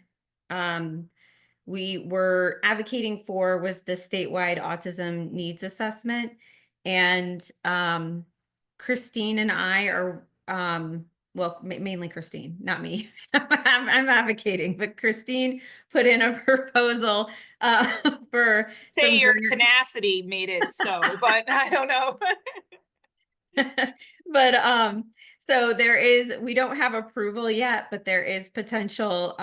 we were advocating for was the statewide autism needs assessment. And Christine and I are, well, mainly Christine, not me. I'm advocating, but Christine put in a proposal for Say some your grant- tenacity made it so, but I don't know. But so we don't have approval yet, but there is potential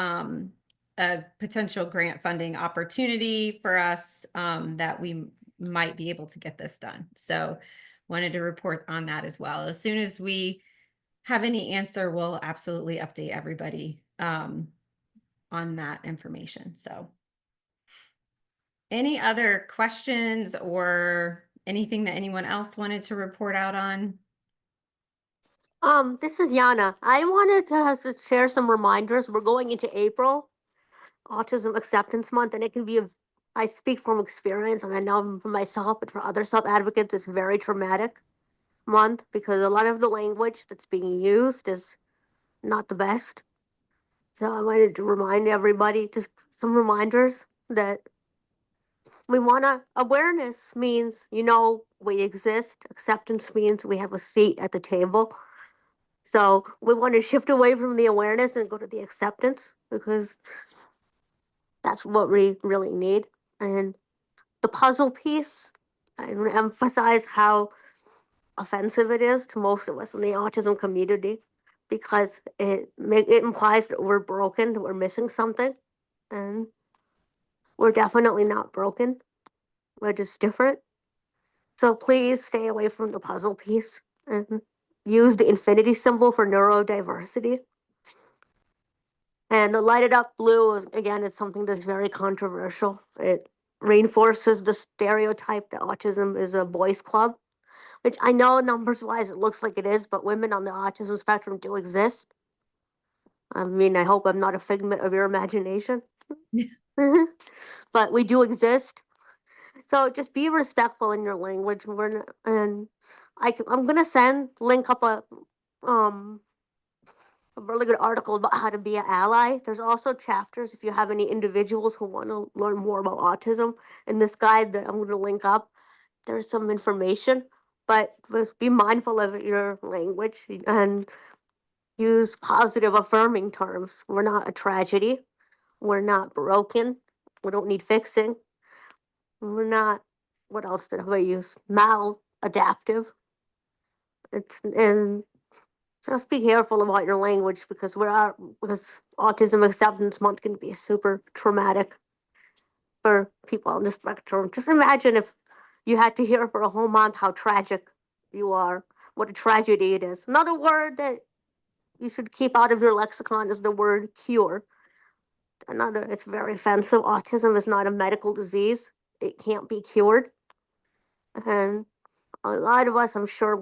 a potential grant funding opportunity for us, that we might be able to get this done. So wanted to report on that as well. As soon as we have any answer, we'll absolutely update everybody, on that information. So any other questions or anything that anyone else wanted to report out on? This is Yana. I wanted to share some reminders. We're going into April, Autism Acceptance Month, and it can be I speak from experience, and I know for myself, but for other self-advocates, it's very traumatic month because a lot of the language that's being used is not the best. So I wanted to remind everybody, just some reminders that we want to, awareness means, we exist. Acceptance means we have a seat at the table. So we want to shift away from the awareness and go to the acceptance because that's what we really need. And the puzzle piece, I want to emphasize how offensive it is to most of us in the autism community because it implies that we're broken, that we're missing something. And we're definitely not broken. We're just different. So please stay away from the puzzle piece and use the infinity symbol for neurodiversity. And the lighted up blue, again, it's something that's very controversial. It reinforces the stereotype that autism is a boys' club, which I know numbers wise it looks like it is, but women on the autism spectrum do exist. I mean, I hope I'm not a figment of your imagination. But we do exist. So just be respectful in your language. And I'm gonna link up a really good article about how to be an ally. There's also chapters if you have any individuals who want to learn more about autism. In this guide that I'm going to link up, there's some information, but just be mindful of your language and use positive affirming terms. We're not a tragedy. We're not broken. We don't need fixing. We're not, what else did I use? Maladaptive. And just be careful about your language because because Autism Acceptance Month can be super traumatic for people on the spectrum. Just imagine if you had to hear for a whole month how tragic you are, what a tragedy it is. Another word that you should keep out of your lexicon is the word cure. It's very offensive. Autism is not a medical disease. It can't be cured. And a lot of us, I'm sure,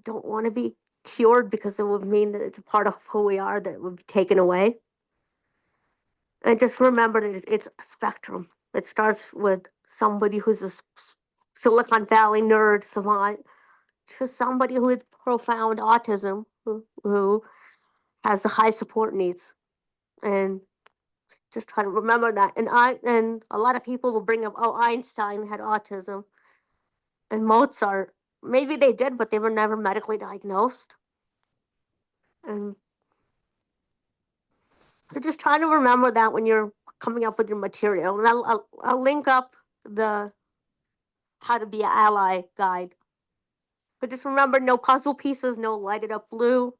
don't want to be cured because it would mean that it's a part of who we are that would be taken away. And just remember that it's a spectrum. It starts with somebody who's a Silicon Valley nerd savant to somebody who has profound autism who has high support needs. And just try to remember that. And a lot of people will bring up, oh, Einstein had autism and Mozart. Maybe they did, but they were never medically diagnosed. And so just try to remember that when you're coming up with your material. And I'll link up the how to be an ally guide. But just remember, no puzzle pieces, no lighted up blue.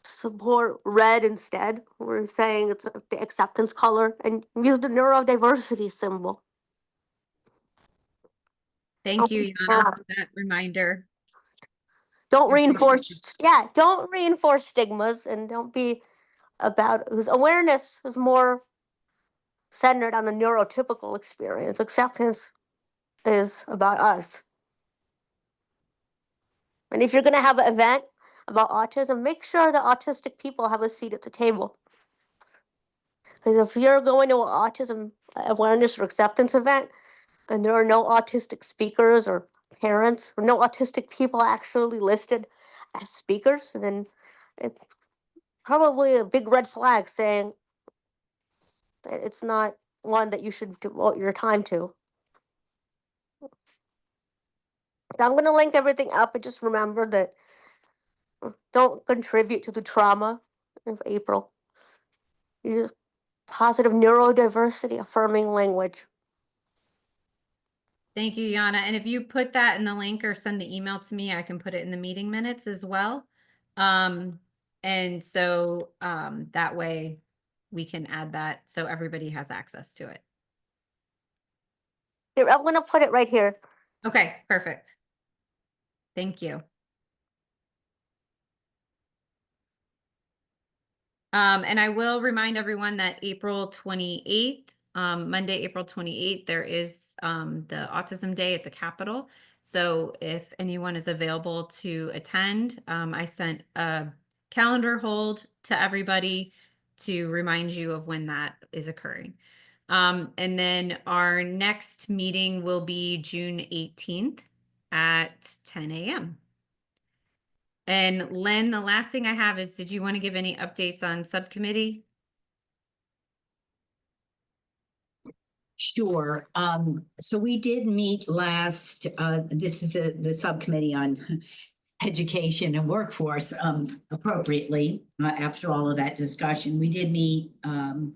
Support red instead. We're saying it's the acceptance color, and use the neurodiversity symbol. Thank you, Yana, for that reminder. Don't reinforce stigmas, and don't be about, because awareness is more centered on the neurotypical experience. Acceptance is about us. And if you're going to have an event about autism, make sure that autistic people have a seat at the table. Because if you're going to an autism awareness or acceptance event and there are no autistic speakers or parents, or no autistic people actually listed as speakers, then it's probably a big red flag saying that it's not one that you should devote your time to. So I'm going to link everything up, and just remember that don't contribute to the trauma of April. Use positive neurodiversity affirming language. Thank you, Yana. And if you put that in the link or send the email to me, I can put it in the meeting minutes as well. And so that way we can add that so everybody has access to it. Here, I'm gonna put it right here. Okay, perfect. Thank you. And I will remind everyone that April 28th, Monday, April 28th, there is the Autism Day at the Capitol. So if anyone is available to attend, I sent a calendar hold to everybody to remind you of when that is occurring. And then our next meeting will be June 18th at 10 a.m. And Len, the last thing I have is, did you want to give any updates on subcommittee? Sure. So we did meet last, this is the subcommittee on education and workforce, appropriately, after all of that discussion. We did meet, and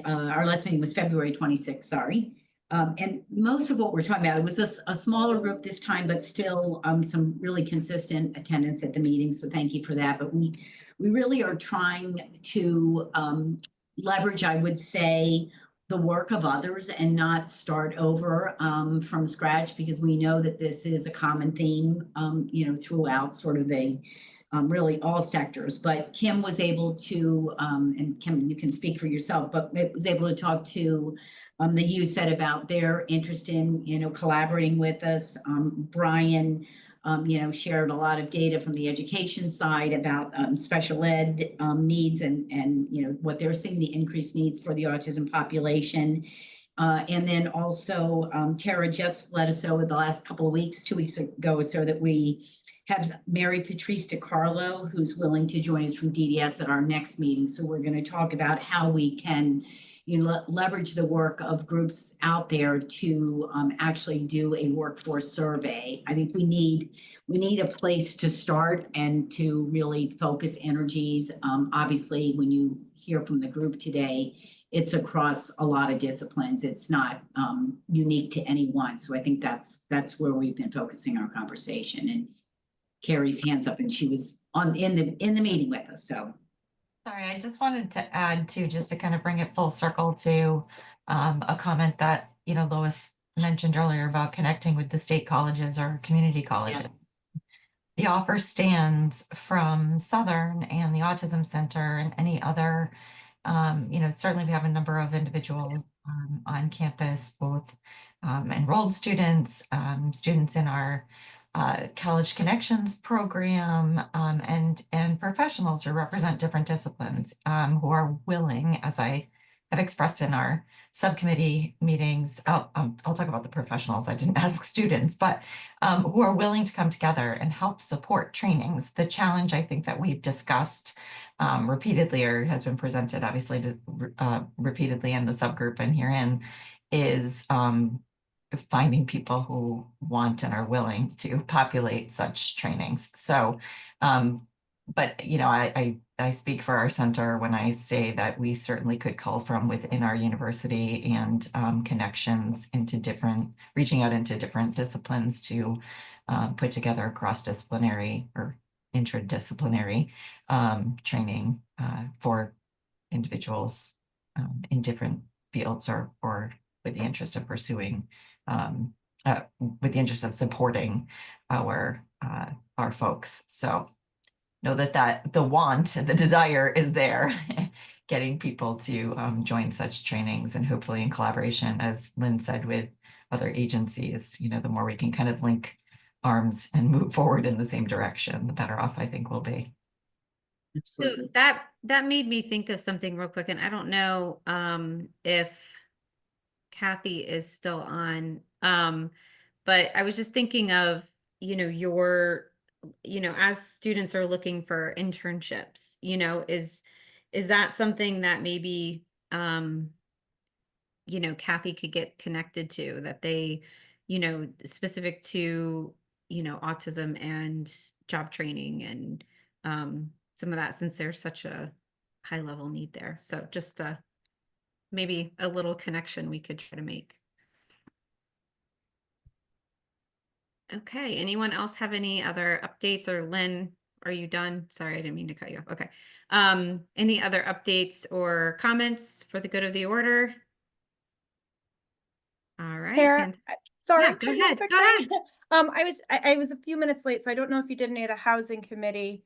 our last meeting was February 26th, sorry. And most of what we're talking about, it was a smaller group this time, but still some really consistent attendance at the meeting. So thank you for that. But we really are trying to leverage, I would say, the work of others and not start over from scratch, because we know that this is a common theme, throughout sort of really all sectors. But Kim was able to, and Kim, you can speak for yourself, but was able to talk to the youth said about their interest in, collaborating with us. Brian, shared a lot of data from the education side about special ed needs and what they're seeing, the increased needs for the autism population. And then also Tara just let us know in the last couple of weeks, 2 weeks ago or so, that we have Mary Patrice DiCarlo, who's willing to join us from DDS at our next meeting. So we're going to talk about how we can leverage the work of groups out there to actually do a workforce survey. I think we need a place to start and to really focus energies. Obviously, when you hear from the group today, it's across a lot of disciplines. It's not unique to any one. So I think that's where we've been focusing our conversation. And Carrie's hands up, and she was in the meeting with us. So. Sorry, I just wanted to add to, just to kind of bring it full circle to a comment that, Lois mentioned earlier about connecting with the state colleges or community colleges. Yeah. The offer stands from Southern and the Autism Center and any other, certainly we have a number of individuals on campus, both enrolled students, students in our College Connections program, and professionals who represent different disciplines, who are willing, as I have expressed in our subcommittee meetings. I'll talk about the professionals. I didn't ask students, but who are willing to come together and help support trainings. The challenge I think that we've discussed repeatedly, or has been presented obviously repeatedly in the subgroup and herein, is finding people who want and are willing to populate such trainings. So, but I speak for our center when I say that we certainly could call from within our university and connections into reaching out into different disciplines to put together a cross-disciplinary or interdisciplinary training for individuals in different fields or with the interest of pursuing with the interest of supporting our folks. So know that the want, the desire is there, getting people to join such trainings, and hopefully in collaboration, as Lynn said, with other agencies, the more we can kind of link arms and move forward in the same direction, the better off I think we'll be. Absolutely. So that made me think of something real quick, and I don't know if Kathy is still on. But I was just thinking of, as students are looking for internships, is that something that maybe, Kathy could get connected to, that they, specific to, autism and job training and some of that, since there's such a high level need there. So just maybe a little connection we could try to make. Okay, anyone else have any other updates? Or Lynn, are you done? Sorry, I didn't mean to cut you off. Okay. Any other updates or comments for the good of the order? All right. Tara, sorry, Yeah, go one ahead. quick Go thing. ahead. I was a few minutes late, so I don't know if you did any of the housing committee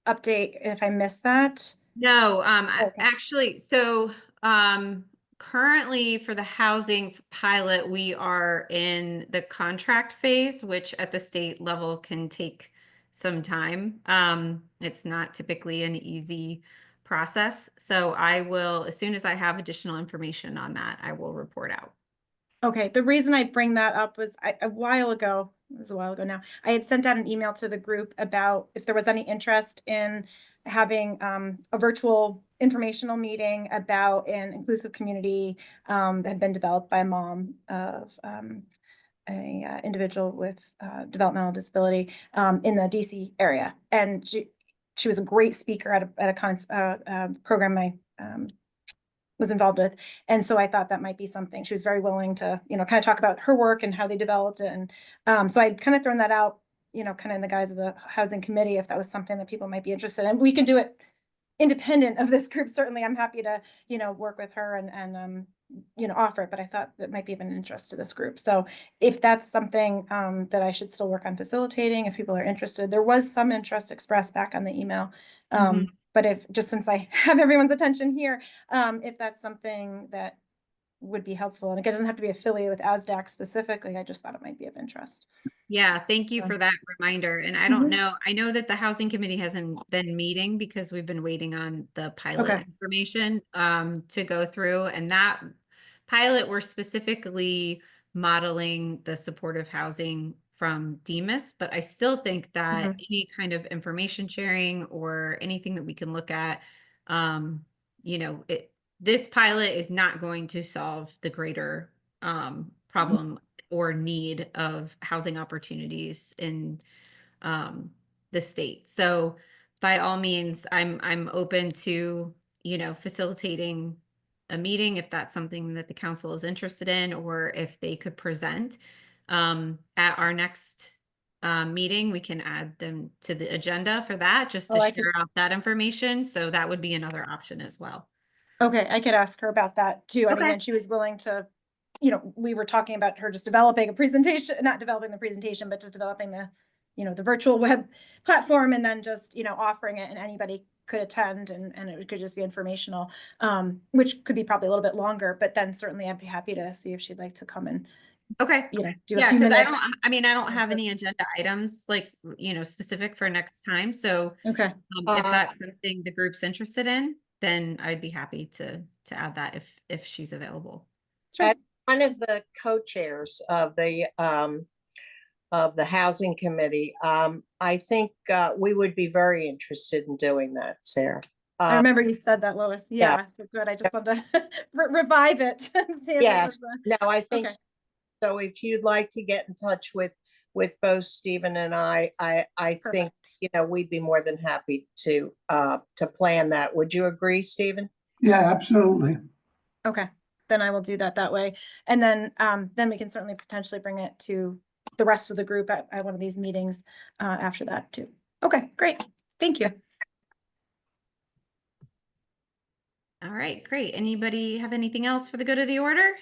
update, if I missed that. No, Okay. actually, so currently for the housing pilot, we are in the contract phase, which at the state level can take some time. It's not typically an easy process. So I will, as soon as I have additional information on that, I will report out. Okay, the reason I bring that up was a while ago, it was a while ago now, I had sent out an email to the group about if there was any interest in having a virtual informational meeting about an inclusive community that had been developed by a mom of a individual with developmental disability in the DC area. And she was a great speaker at a program I was involved with. And so I thought that might be something. She was very willing to, kind of talk about her work and how they developed it. And so I'd kind of thrown that out, kind of in the guise of the housing committee, if that was something that people might be interested in. We can do it independent of this group. Certainly, I'm happy to, work with her and offer it, but I thought that might be of an interest to this group. So if that's something that I should still work on facilitating, if people are interested, there was some interest expressed back on the email. But if, just since I have everyone's attention here, if that's something that would be helpful, and it doesn't have to be affiliated with ASDAC specifically, I just thought it might be of interest. Yeah, thank you for that reminder. And I don't know, I know that the housing committee hasn't been meeting because we've been waiting on the pilot information to go through. And that pilot, we're specifically modeling the supportive housing from DEMIS, but I still think that any kind of information sharing or anything that we can look at, this pilot is not going to solve the greater problem or need of housing opportunities in the state. So by all means, I'm open to, facilitating a meeting if that's something that the council is interested in, or if they could present at our next meeting, we can add them to the agenda for that, just to share out that information. So that would be another option as well. Okay, I could ask her about that too. I mean, and she was willing to, we were talking about her just developing a presentation, not developing the presentation, but just developing the, the virtual web platform, and then just, offering it, and anybody could attend, and it could just be informational, which could be probably a little bit longer, but then certainly I'd be happy to see if she'd like to come and do a few minutes. I don't have any agenda items like, specific for next time. So if that's something the group's interested in, then I'd be happy to add that if she's available. Sure. As one of the co-chairs of the housing committee, I think we would be very interested in doing that, Sarah. I remember you said that, Lois. Yeah, so good. I just wanted to revive it. And see if it was, no, I think so. If you'd like to get in touch with both Stephen and I think, we'd be more than happy to plan that. Would you agree, Stephen? Yeah, absolutely. Okay, then I will do that way. And then we can certainly potentially bring it to the rest of the group at one of these meetings after that too. Okay, great. Thank you. All right, great. Anybody have anything else for the good of the order?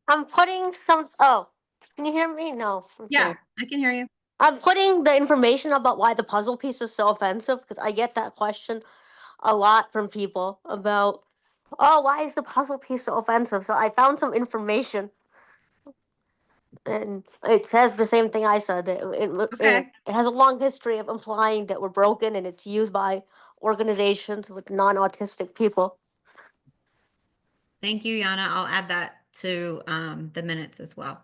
I'm putting can you hear me? No. Yeah, I can hear you. I'm putting the information about why the puzzle piece is so offensive, because I get that question a lot from people about, why is the puzzle piece so offensive? So I found some information, and it says the same thing I said. It has a long history of implying that we're broken, and it's used by organizations with non-autistic people. Thank you, Yana. I'll add that to the minutes as well.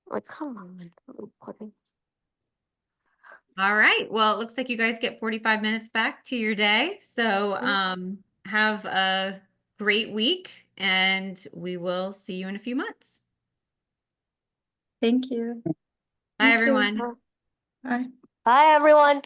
Like, come on. All right. Well, it looks like you guys get 45 minutes back to your day. So have a great week, and we will see you in a few months. Thank you. Bye, everyone. Bye. Bye, everyone.